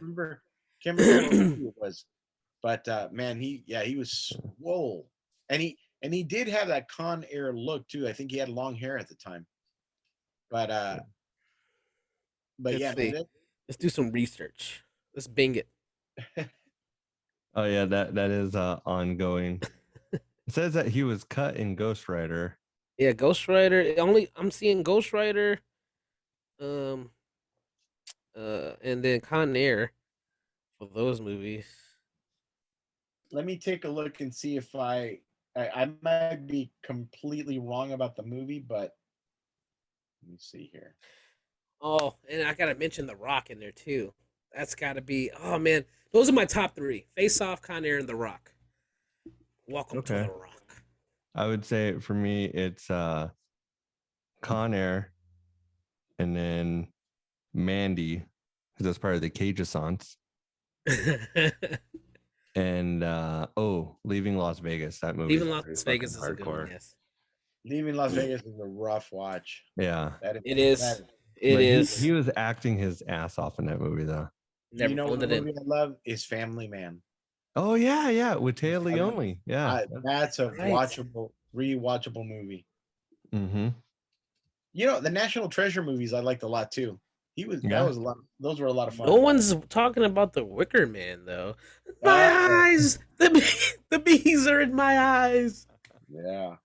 can't remember what movie it was, but man, he was swole, and he did have that Con Air look too. I think he had long hair at the time, but let's yeah, see. man, Let's do some research. Let's bing it. Oh yeah, that is ongoing. It says that he was cut in Ghost Rider. Yeah, Ghost Rider. Only I'm seeing Ghost Rider, um, and then Con Air for those movies. let me take a look and see if I might be completely wrong about the movie, but let me see here. Oh, and I gotta mention The Rock in there too. That's gotta be. Oh man, those are my top three: Face Off, Con Air, and The Rock. Welcome to Okay. The Rock. I would say for me, it's Con Air, and then Mandy, because that's part of the Cage-a-sance. And Leaving Las Vegas. That movie Even is Las pretty Vegas fucking is a good one. hardcore. Yes, Leaving Las Vegas is a rough watch. Yeah. it is. It But is. he was acting his ass off in that movie, though. Never You know phoned what it in. movie I love is Family Man. Oh yeah, with Taya Leone. Yeah. That's a Right. rewatchable movie. Mm-hmm. You know, the National Treasure movies I liked a lot too. That was a lot. Those were a lot of fun. No one's talking about the Wicker Man though. My Uh-oh. eyes, the bees are in my eyes. Yeah.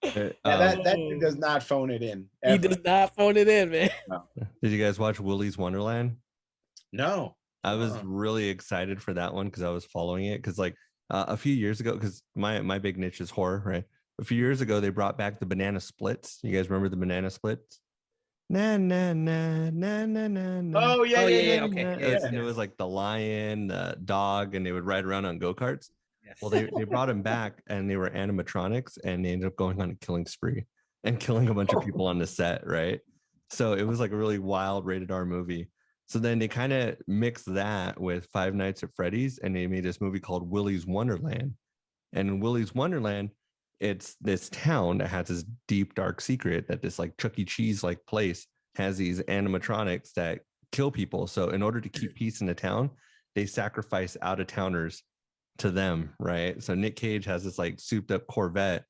Yeah, That dude does not phone it in. He Ever. does not phone it in, man. No. Did you guys watch Willy's Wonderland? No. I was really excited for that one because I was following it because like a few years ago, because my big niche is horror, right? A few years ago, they brought back the banana splits. You guys remember the banana splits? Na na na na na na na. Oh yeah, Okay. And it was like the lion, the dog, and they would ride around on go-karts. Yes. Well, they brought him back and they were animatronics and they ended up going on a killing spree and killing a bunch of people on the set, right? So it was like a really wild rated R movie. So then they kind of mixed that with Five Nights at Freddy's and they made this movie called Willy's Wonderland. And in Willy's Wonderland, it's this town that has this deep, dark secret that this like Chuck E. Cheese like place has these animatronics that kill people. So in order to keep peace in the town, they sacrifice out of towners to them, right? So Nick Cage has this like souped up Corvette,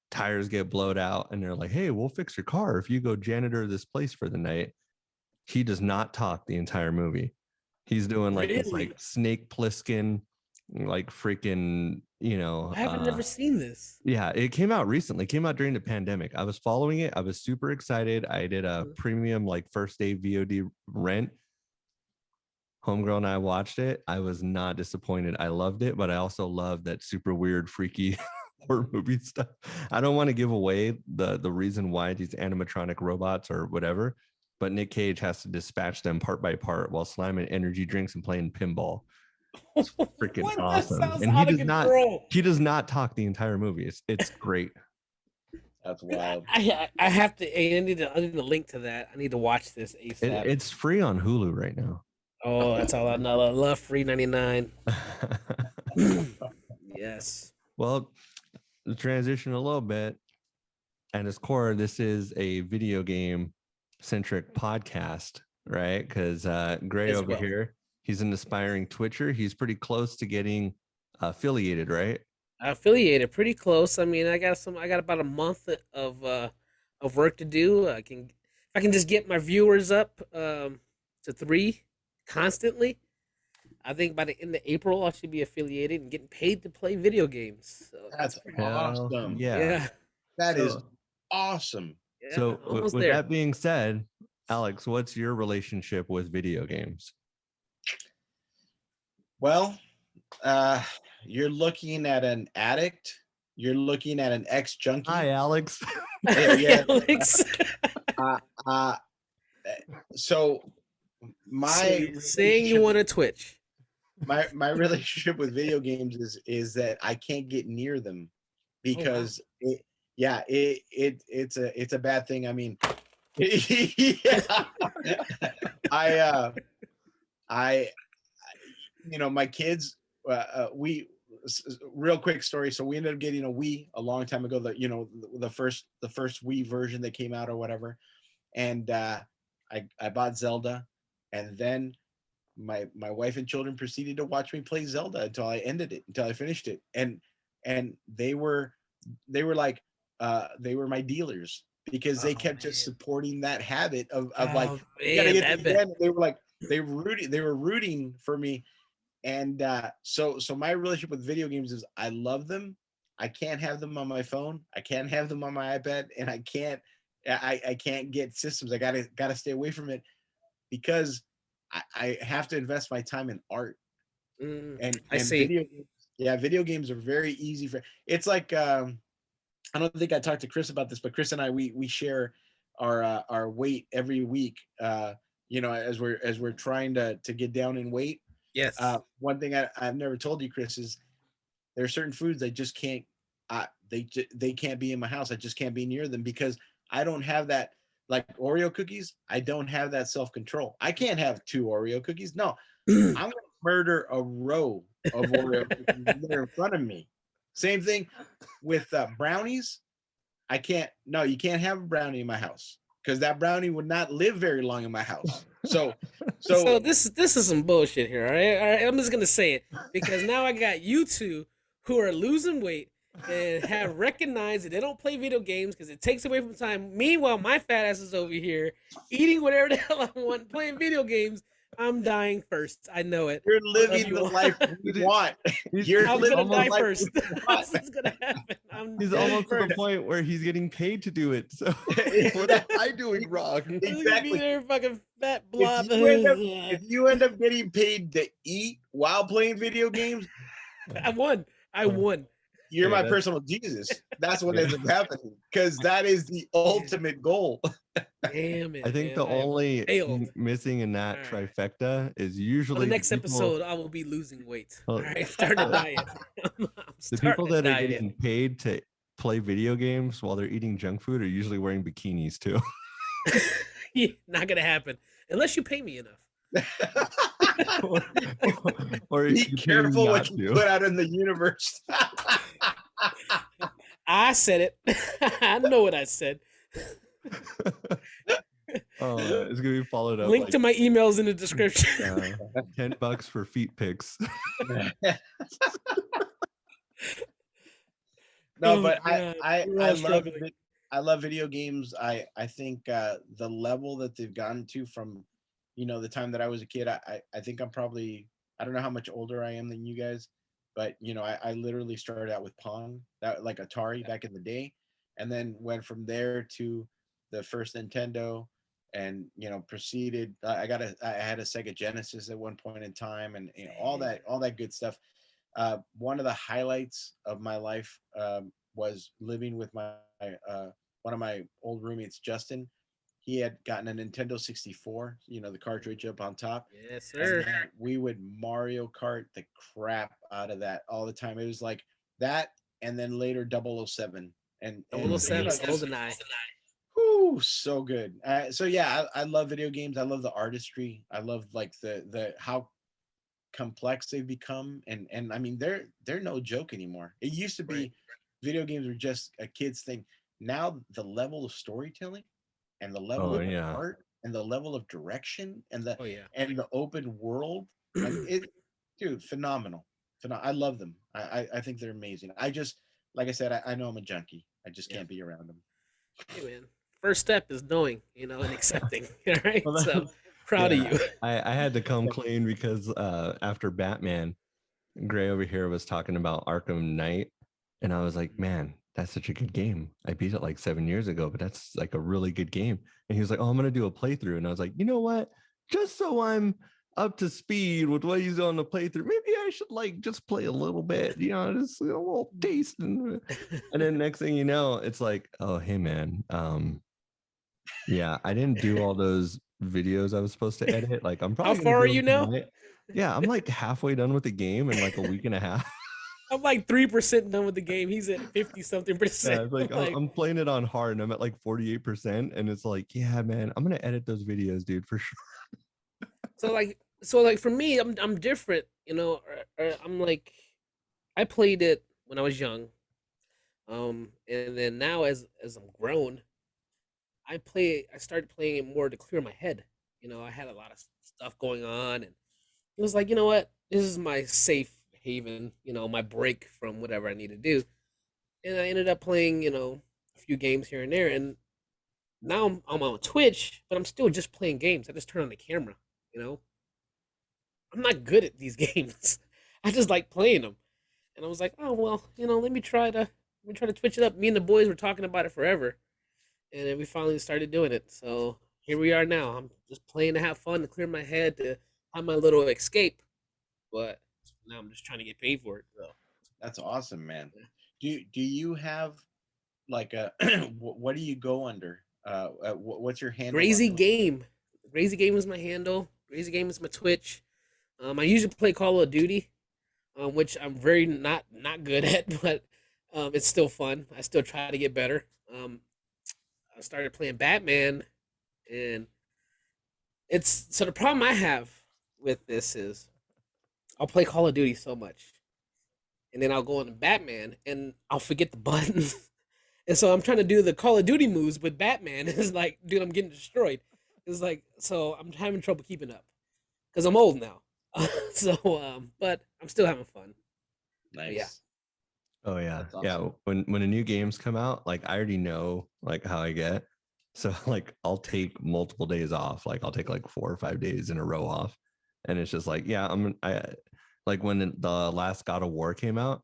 tires get blowed out, and they're like, hey, we'll fix your car if you go janitor this place for the night. He does not talk the entire movie. He's doing like this like Snake Plissken, like freaking, I haven't never seen this. Yeah, it came out recently. It came out during the pandemic. I was following it. I was super excited. I did a premium like first day VOD rent. Homegirl and I watched it. I was not disappointed. I loved it, but I also loved that super weird, freaky horror movie stuff. I don't want to give away the reason why these animatronic robots or whatever, but Nick Cage has to dispatch them part by part while slamming energy drinks and playing pinball. It's freaking awesome. And he does not talk the entire movie. It's great. That's wild. I have to. I need to link to that. I need to watch this ASAP. It's free on Hulu right now. Oh, that's all I know. I love free 99. Yes. Well, to transition a little bit, at its core, this is a video game centric podcast, right? Because Gray over here, he's an aspiring Twitcher. He's pretty close to getting affiliated, right? Affiliated, pretty close. I mean, I got about a month of work to do. I can just get my viewers up to 3 constantly. I think by the end of April, I should be affiliated and getting paid to play video games. So that's awesome. Yeah. That is awesome. Yeah, so with that being said, Alex, what's your relationship with video games? Well, you're looking at an addict. You're looking at an ex-junkie. Hi, Alex. Yeah. Alex. So saying you want to Twitch. My relationship with video games is that I can't get near them because it's a bad thing. I mean, I my kids, we real quick story. So we ended up getting a Wii a long time ago, the first Wii version that came out or whatever. And I bought Zelda, and then my wife and children proceeded to watch me play Zelda until I finished it. And they were like they were my dealers because they kept just supporting that habit of like you gotta get to the end. They were like they were rooting for me. And so my relationship with video games is I love them. I can't have them on my phone. I can't have them on my iPad, and I can't get systems. I gotta stay away from it because I have to invest my time in art. And I see. Video games are very easy for. It's like I don't think I talked to Chris about this, but Chris and I we share our weight every week. As we're trying to get down in weight. Yes. One thing I've never told you, Chris, is there are certain foods I just can't they can't be in my house. I just can't be near them because I don't have that. Like Oreo cookies, I don't have that self-control. I can't have 2 Oreo cookies. No, I'm gonna murder a row of Oreo cookies that are in front of me. Same thing with brownies. I can't. No, you can't have a brownie in my house because that brownie would not live very long in my house. So this is some bullshit here. All right. I'm just gonna say it because now I got you two who are losing weight and have recognized that they don't play video games because it takes away from time. Meanwhile, my fat ass is over here eating whatever the hell I want, playing video games. I'm dying first. I know it. you're living the life you want. You're I'm living gonna die the life first. you want. This is gonna happen. He's almost to the point where he's getting paid to do it. So what am I doing wrong? Exactly. There, fucking fat blob. If you end up getting paid to eat while playing video games, I won. you're Yeah, my that's- personal Jesus. That's what ends up happening because that is the ultimate goal. Damn it. I think man. the only failed. missing in that All right. trifecta is For usually the next people- episode, I will be losing weight. Well- All right, starting a diet. the people that are getting paid to play video games while they're eating junk food are usually wearing bikinis too. Yeah, not gonna happen unless you pay me enough. or Be you pay careful not what you to. put out in the universe. I said it. I know what I said. Oh, it's gonna be followed up. Link like, to my emails in the description. $10 for feet pics. No, Oh, but God. We're all struggling. I love video games. I think the level that they've gotten to from, the time that I was a kid. I think I'm probably, I don't know how much older I am than you guys, but I literally started out with Pong, that like Atari back in the day, and then went from there to the first Nintendo, and proceeded. I had a Sega Genesis at one point in time, and all that good stuff. One of the highlights of my life was living with my one of my old roommates, Justin. He had gotten a Nintendo 64, the cartridge up on top. Yes, sir. And man, we would Mario Kart the crap out of that all the time. It was like that, and then later 007. And 007, just- GoldenEye. Whew, so good. So yeah, I love video games. I love the artistry. I love like the how complex they've become, and I mean they're no joke anymore. It used to be Right. video games were just a kid's thing. Now the level of storytelling and the level Oh, of yeah. art and the level of direction and the Oh yeah. and the open world, dude, phenomenal. I love them. I think they're amazing. I just, like I said, I know I'm a junkie. I just Yeah. can't be around them. Hey man, first step is knowing, and accepting. All right. Well, So proud Yeah. of you. I had to come clean because after Batman, Gray over here was talking about Arkham Knight, and I was like, man, that's such a good game. I beat it like 7 years ago, but that's like a really good game. And he was like, oh, I'm gonna do a playthrough, and I was like, you know what? Just so I'm up to speed with what he's on the playthrough, maybe I should like just play a little bit, just a little taste. And then next thing you know, it's like, oh, hey man, yeah, I didn't do all those videos I was supposed to edit. Like, I'm probably How gonna far are do you them now? tonight. Yeah, I'm like halfway done with the game in like a week and a half. I'm like 3% done with the game. He's at 50-something percent. Yeah, it's like I'm playing it on hard and I'm at like 48%. And it's like, yeah, man, I'm gonna edit those videos, dude, for sure. So like for me, I'm different. I'm like, I played it when I was young, and then now as I'm grown, I started playing it more to clear my head. I had a lot of stuff going on, and it was like, you know what, this is my safe haven. My break from whatever I need to do, and I ended up playing, a few games here and there, and now I'm on Twitch, but I'm still just playing games. I just turn on the camera. I'm not good at these games. I just like playing them. And I was like, oh well, let me try to twitch it up. Me and the boys were talking about it forever. And then we finally started doing it. So here we are now. I'm just playing to have fun, to clear my head, to have my little escape. But now I'm just trying to get paid for it. So That's awesome, man. Do you have like a what do you go under? What's your handle? Grayzee Game. Grayzee Game is my handle. Grayzee Game is my Twitch. I usually play Call of Duty, which I'm very not good at, but It's still fun. I still try to get better. I started playing Batman, and it's so the problem I have with this is I'll play Call of Duty so much, and then I'll go into Batman, and I'll forget the buttons, and so I'm trying to do the Call of Duty moves with Batman. It's like, dude, I'm getting destroyed. It's like, so I'm having trouble keeping up because I'm old now. But I'm still having fun. But yeah, Nice. Oh yeah. That's awesome. Yeah. When a new game's come out, like I already know like how I get. So like I'll take multiple days off. Like I'll take like 4 or 5 days in a row off. And it's just like, yeah, I like when the last God of War came out,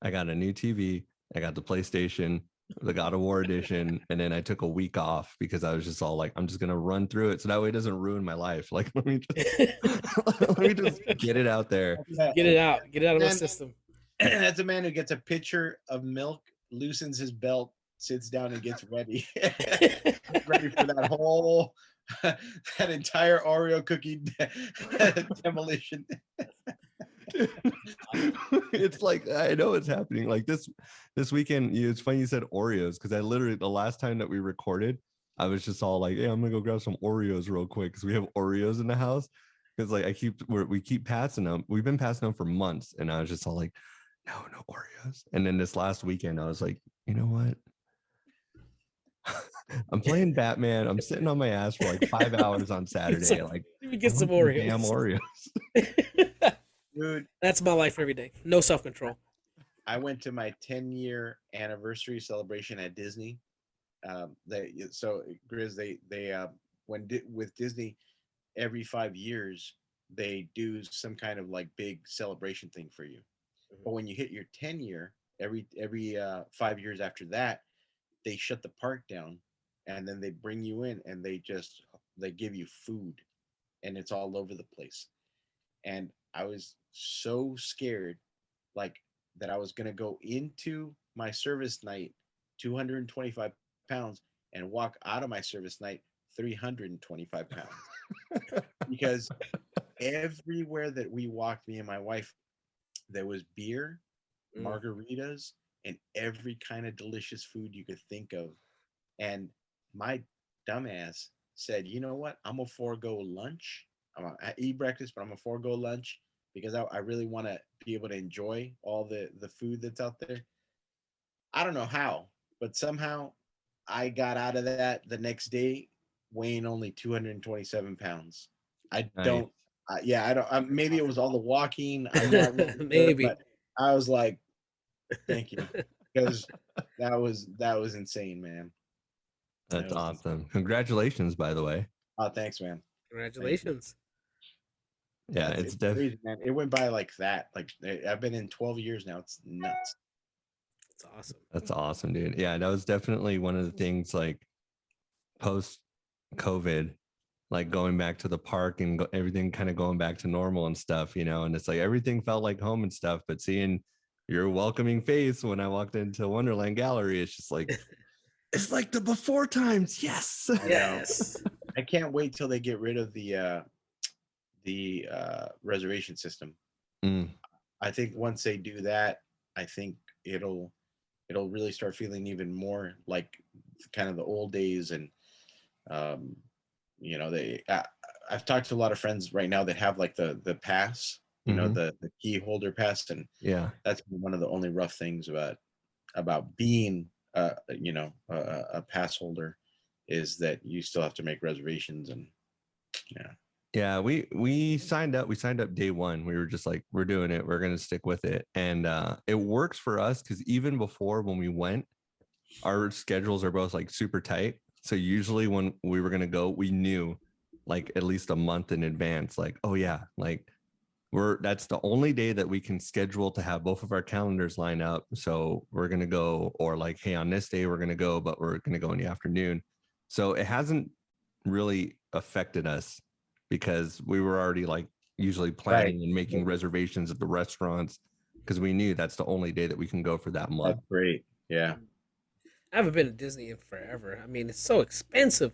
I got a new TV, I got the PlayStation, the God of War edition, and then I took a week off because I was just all like, I'm just gonna run through it so that way it doesn't ruin my life. Like let me just get it out there. get it out, get it out of my Man, system. that's a man who gets a pitcher of milk, loosens his belt, sits down, and gets ready. Ready for that whole that entire Oreo cookie demolition. It's like I know it's happening. Like this weekend, it's funny you said Oreos because I literally the last time that we recorded, I was just all like, "Hey, I'm gonna go grab some Oreos real quick because we have Oreos in the house." Because like we keep passing them. We've been passing them for months, and I was just all like, "No Oreos." And then this last weekend, I was like, you know what? I'm playing Batman. I'm sitting on my ass for like 5 hours on Saturday. Like, Let me get some damn Oreos. Oreos. Dude, That's my life every day. No self control. I went to my 10-year anniversary celebration at Disney. So Grizz, they with Disney, every 5 years they do some kind of like big celebration thing for you. But when you hit your 10-year, every 5 years after that, they shut the park down, and then they bring you in, and they give you food, and it's all over the place. And I was so scared, like that I was gonna go into my service night 225 pounds and walk out of my service night 325 pounds because everywhere that we walked, me and my wife, there was beer, margaritas, and every kind of delicious food you could think of. And my dumbass said, you know what? I'm gonna forego lunch. I eat breakfast, but I'm gonna forego lunch because I really want to be able to enjoy all the food that's out there. I don't know how, but somehow I got out of that the next day weighing only 227 pounds. I Nice. don't, yeah, I don't, maybe it was all the walking. I'm not really sure, Maybe. but I was like, thank you, because that was insane, man. That's awesome. Congratulations, by the way. Oh, thanks, man. Congratulations. Yeah, it's definitely crazy, man. It went by like that. Like I've been in 12 years now. It's nuts. It's awesome. That's awesome, dude. Yeah, that was definitely one of the things like post COVID, like going back to the park and everything kind of going back to normal and stuff, you know, and it's like everything felt like home and stuff, but seeing your welcoming face when I walked into Wonderland Gallery, it's just like it's like the before times. Yes. Yes. I can't wait till they get rid of the reservation system. I think once they do that, I think it'll really start feeling even more like kind of the old days. And you know, I've talked to a lot of friends right now that have like the pass, you know, the key holder pass, and Yeah, that's one of the only rough things about being you know, a pass holder is that you still have to make reservations. And yeah, we signed up day one. We were just like, we're doing it, we're gonna stick with it. And it works for us because even before when we went, our schedules are both like super tight. So usually when we were gonna go, we knew like at least a month in advance, like, oh yeah, like that's the only day that we can schedule to have both of our calendars line up. So we're gonna go, or like, hey, on this day we're gonna go, but we're gonna go in the afternoon. So it hasn't really affected us because we were already like usually planning and making reservations at the restaurants because we knew that's the only day that we can go for that month. that's great. Yeah. I haven't been to Disney in forever. I mean, it's so expensive.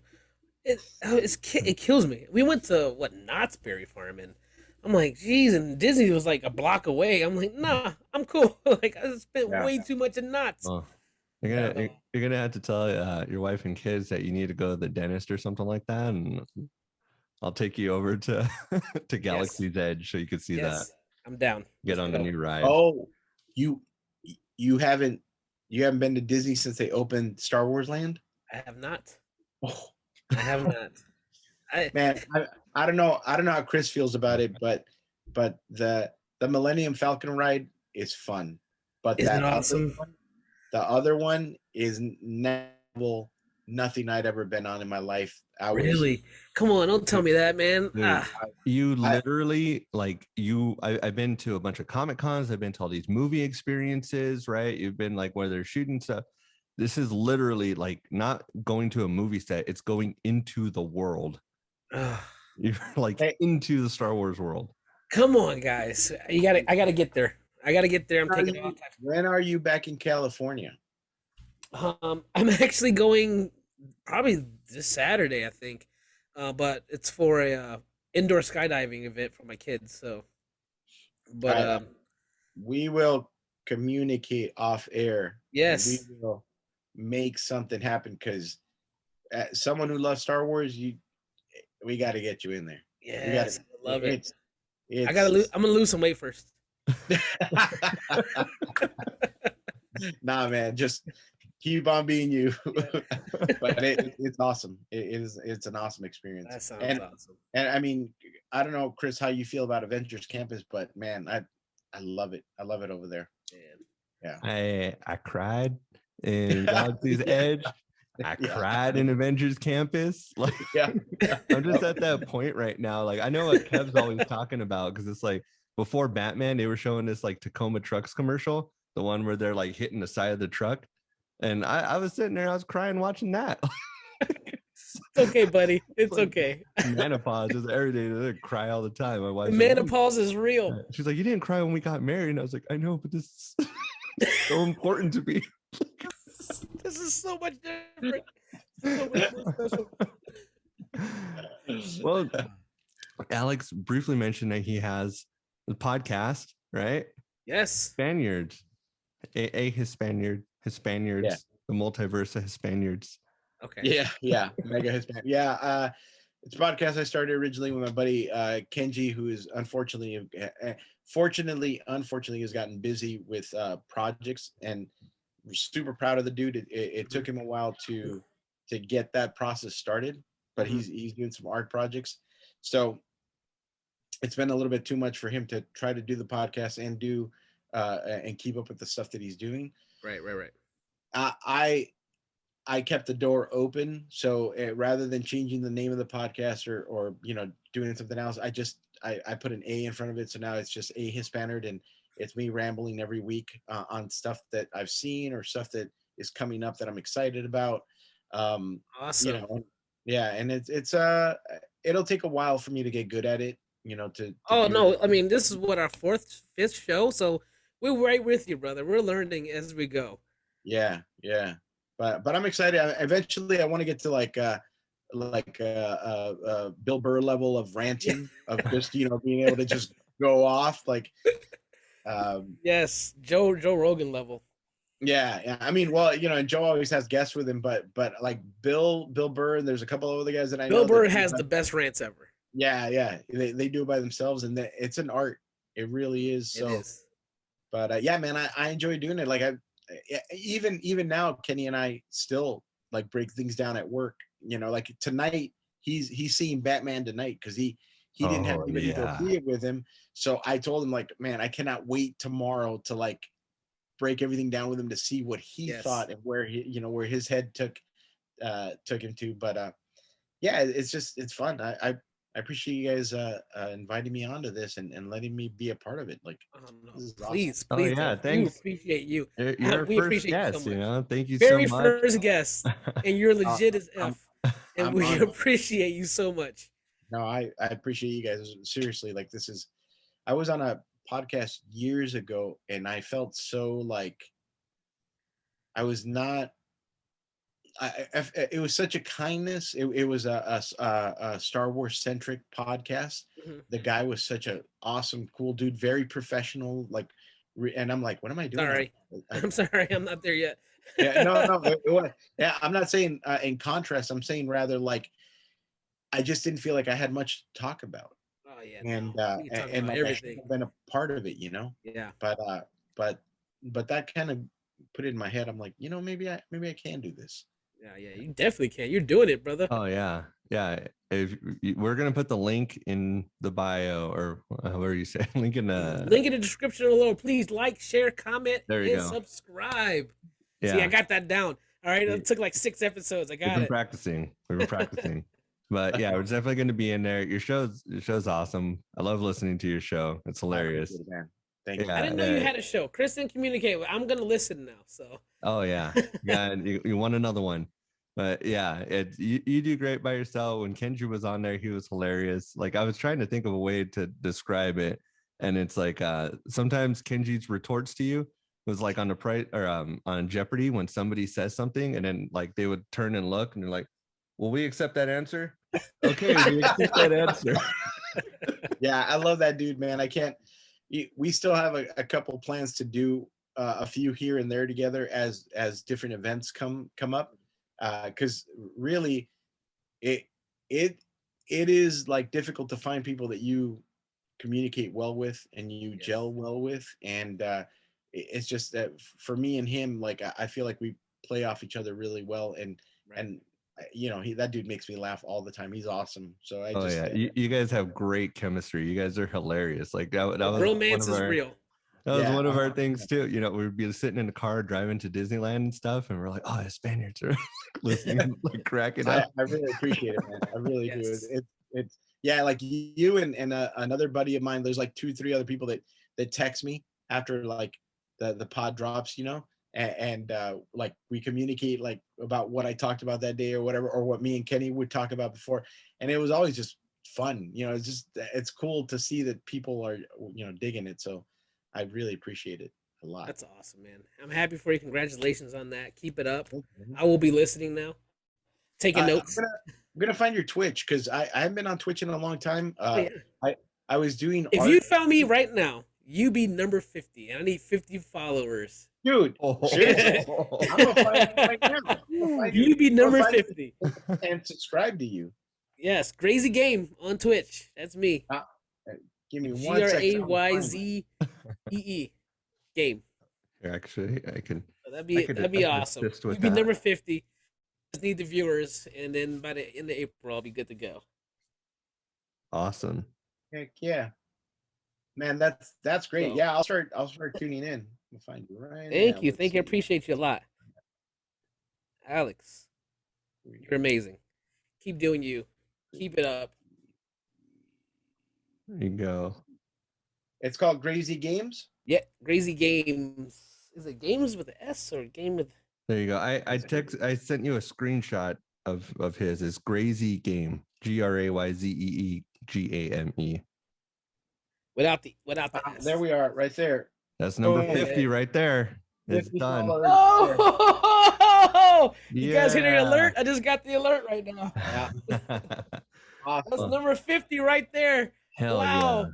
It kills me. We went to Knott's Berry Farm, and I'm like, geez, and Disney was like a block away. I'm like, nah, I'm cool. Like I spent Yeah. way too much in knots. Oh, Yeah, no. you're gonna have to tell your wife and kids that you need to go to the dentist or something like that, and I'll take you over to to Yes. Galaxy's Edge so you could see that. Yes. I'm down. Get Let's on the go. new ride. Oh, you you haven't been to Disney since they opened Star Wars Land? I have not. Oh, I have not. I man, I don't know. I don't know how Chris feels about it, but the Millennium Falcon ride is fun. But Isn't it that awesome? the other one is never nothing I'd ever been on in my life. Really? Come on, don't tell me that, man. Dude, you I literally I've been to a bunch of Comic Cons, I've been to all these movie experiences, right? You've been like where they're shooting stuff. This is literally like not going to a movie set, it's going into the world. You're like hey, into the Star Wars world. Come on, guys. I gotta get there. I gotta get there. I'm taking all types. when are you back in California? I'm actually going probably this Saturday, I think. But it's for a indoor skydiving event for my kids. So, but I, we will communicate off air, and we yes, will make something happen because someone who loves Star Wars, we got to get you in there. We got to. yes, I love it. I gotta lose. It's I'm gonna lose some weight first. nah, man, just keep on being you. But it's awesome. It's an awesome experience. That sounds awesome. And I mean, I don't know, Chris, how you feel about Avengers Campus, but man, I love it. I love it over there. Man. Yeah. I cried in Galaxy's Edge. I cried in Avengers Campus. Like, Yeah. I'm just at that point right now. Like, I know what Kev's always talking about because it's like before Batman, they were showing this like Tacoma Trucks commercial, the one where they're like hitting the side of the truck. And I was sitting there, I was crying watching that. It's okay, buddy. It's like okay. Menopause is every day. I cry all the time. My wife's Menopause is real. like, she's like, you didn't cry when we got married. And I was like, I know, but this is so important to me. This is so much different. So much more special. Well, Alex briefly mentioned that he has the podcast, right? Yes. Spaniards, a Hispanerd, Hispaniards, the multiverse of Hispaniards. Okay. Yeah, mega Hispanic. Yeah, it's a podcast I started originally with my buddy Kenji, who is unfortunately has gotten busy with projects, and we're super proud of the dude. It took him a while to get that process started, but he's doing some art projects, so it's been a little bit too much for him to try to do the podcast and do and keep up with the stuff that he's doing. Right. I kept the door open, so rather than changing the name of the podcast or doing something else, I put an A in front of it, so now it's just A Hispanerd, and it's me rambling every week on stuff that I've seen or stuff that is coming up that I'm excited about. Awesome. Yeah, and it's it'll take a while for me to get good at it, to Oh do no, it. I mean this is what our fifth show, so we're right with you, brother. We're learning as we go. Yeah. But I'm excited. Eventually, I want to get to like Bill Burr level of ranting, of just being able to just go off like. Yes, Joe Rogan level. Yeah. I mean, well, and Joe always has guests with him, but like Bill Burr, and there's a couple of other guys that I know. Bill Burr has the best rants ever. Yeah. They do it by themselves, and it's an art. It really is. So, It is. But yeah, man, I enjoy doing it. Like even now, Kenny and I still like break things down at work. Like tonight, he's seeing Batman tonight because he didn't have anybody to go see it with him. So I told him, like, man, I cannot wait tomorrow to like break everything down with him to see what he thought and where where his head took him to. But yeah, it's fun. I appreciate you guys inviting me onto this and letting me be a part of it. Like, No, this is please, awesome. please. Yeah, thanks. We appreciate you. You're We first appreciate guest, you so much. Thank you Very so much. first guest, and you're legit as F. And we honored. appreciate you so much. No, I appreciate you guys. Seriously, like I was on a podcast years ago, and I felt so like I was not. It was such a kindness. It was a Star Wars centric podcast, Mhm. the guy was such a awesome, cool dude, very professional. Like, and I'm like, what am I doing? Sorry. I'm sorry, I'm not there yet. Yeah, no, it was, yeah. I'm not saying in contrast. I'm saying rather like I just didn't feel like I had much to talk about, Oh yeah, no. and We can talk and about like I should everything. have been a part of it, you know. Yeah. But but but that kind of put it in my head. I'm like, you know, maybe I can do this. Yeah, yeah. You definitely can. You're doing it, brother. Oh yeah, yeah. If we're gonna put the link in the bio or whatever you say, link in the Link in the description below. Please like, share, comment, there you and go. subscribe. See, I Yeah, got that down. All right. It took like 6 episodes. I we've got been it. practicing. We've been practicing. But yeah, we're definitely going to be in there. Your show's awesome. I love listening to your show. It's I hilarious. appreciate it, man. Thank you. I Yeah. didn't know you had a show. Chris didn't communicate. I'm gonna listen now. So Oh yeah. Yeah. And you want another one. But yeah, you do great by yourself. When Kenji was on there, he was hilarious. Like I was trying to think of a way to describe it. And it's like sometimes Kenji's retorts to you was like on the price or on Jeopardy when somebody says something and then like they would turn and look and they're like, will we accept that answer? Okay, we accept that answer. Yeah, I love that dude, man. I can't. We still have a couple plans to do a few here and there together as different events come up. Because really, it it it is like difficult to find people that you communicate well with and you yes. gel well with, and it's just that for me and him, like I feel like we play off each other really well, Right. and you know, that dude makes me laugh all the time. He's awesome. So I Oh just yeah, you guys have great chemistry. You guys are hilarious. Like that was one Bromance of is our real. that was Yeah. one of our things too. You know, we'd be sitting in the car driving to Disneyland and stuff, and we're like, "Oh, the Spaniards are listening, like cracking up." I really appreciate it, man. I really do. Yes. It's yeah, like you and another buddy of mine. There's like 2, 3 other people that text me after like the pod drops, you know, and like we communicate like about what I talked about that day or whatever, or what me and Kenny would talk about before, and it was always just fun. You know, it's cool to see that people are, you know, digging it. So I really appreciate it a lot. That's awesome, man. I'm happy for you. Congratulations on that. Keep it up. Mhm. I will be listening now. Taking notes. I'm gonna find your Twitch because I haven't been on Twitch in a long time. Oh yeah. I was doing If art, you found me right now, you be number 50, and I need 50 followers. dude. Seriously, I'm gonna find you right now. I'm gonna find You be I'm gonna number find you 50. and subscribe to you. Yes, Grayzee Game on Twitch. That's me. Uh, Give me G 1 R second. A I'm gonna Y find it. Z E E Game. Actually, I can. So I that'd I be could awesome. assist You with be that. number 50. Just need the viewers, and then by the end of April, I'll be good to go. Awesome. Heck yeah, man. That's great. So Yeah, I'll start tuning in. I'll find you right now. thank you. Let's Thank you. I see. appreciate you a lot. Alex, you're amazing. Keep doing you. Keep it up. There you go. It's called Grayzee Games. Yeah, Grayzee Games. Is it games with an S or game with? There you go. I sent you a screenshot of his. It's Grayzee Game. GRAYZEEGAME. Without the S. There we are, right there. That's number Boom. 50 right there. It's 50 done. followers right there. Oh, you guys hear the Yeah. alert? I just got the alert right now. Yeah. That's Awesome. number 50 right there. Hell Wow. yeah.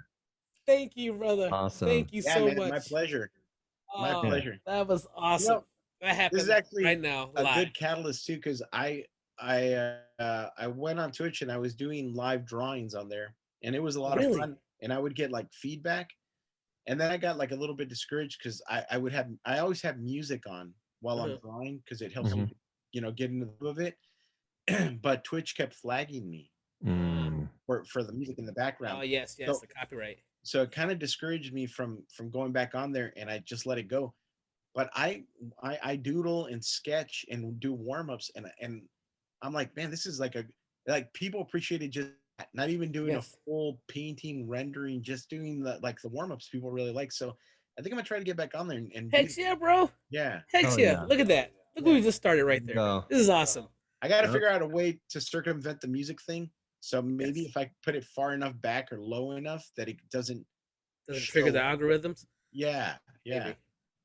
Thank you, brother. Awesome. Thank you Yeah, so man, much. my pleasure. My Oh, pleasure. that was awesome. You know, that happened this is actually right now. a Live. good catalyst too, because I went on Twitch and I was doing live drawings on there, and it was a lot of Really? fun. And I would get like feedback, and then I got like a little bit discouraged because I always have music on while I'm drawing because it helps me, you know, get into the mood of it. But Twitch kept flagging me for the music in the background. Oh yes, So- the copyright. So it kind of discouraged me from going back on there, and I just let it go. But I doodle and sketch and do warm-ups, and I'm like, man, this is like people appreciated just that. Not even doing Yes. a full painting rendering, just doing the warm-ups people really like. So I think I'm gonna try to get back on there and do, Heck yeah, bro. yeah. Heck Oh, yeah. yeah. Look at that. Look what we just started right there. Go. This is awesome. I got to Yep. figure out a way to circumvent the music thing. So maybe Yes. if I put it far enough back or low enough that it doesn't Trigger the show up. algorithms. Yeah, yeah. Maybe.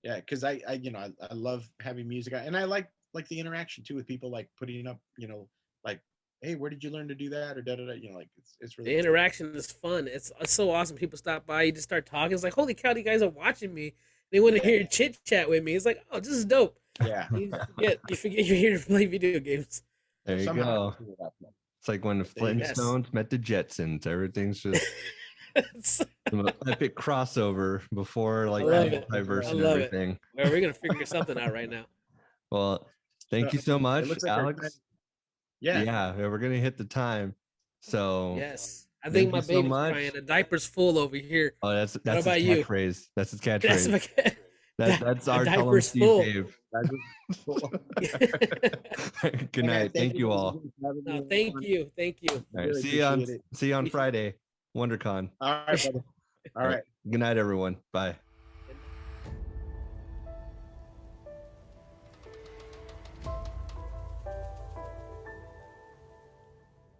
Yeah, because I you know, I love having music, and I like the interaction too with people, like putting up, you know, like hey, where did you learn to do that? Or da da da. You know, like it's really The cool. interaction is fun. It's so awesome. People stop by, you just start talking. It's like, holy cow, you guys are watching me. They want to hear chit chat with me. It's like, oh, this is dope. Yeah. You forget you're here to play video games. There you Somehow go. I figured it out, man. It's like when the There you go. Flintstones met the Jetsons. Everything's just It's- an epic crossover before like love it. multiverse I and love it. everything. Well, we're gonna figure something out right now. Well, thank you so It much, looks like our Alex. time- Yeah. Yeah, we're gonna hit the time. So Yes, I Thank think my you so baby's much. crying. The diaper's full over here. oh, that's his about you? catchphrase. That's his That's catchphrase. my cat. That's the our Tell 'em diaper's Steve full. Dave. Hey, Good man, night. Thank you guys all. again for having me No, on. thank you. All right, Really see you on appreciate it. see you on Friday, WonderCon. All right, brother. All right. Good night, everyone. Bye.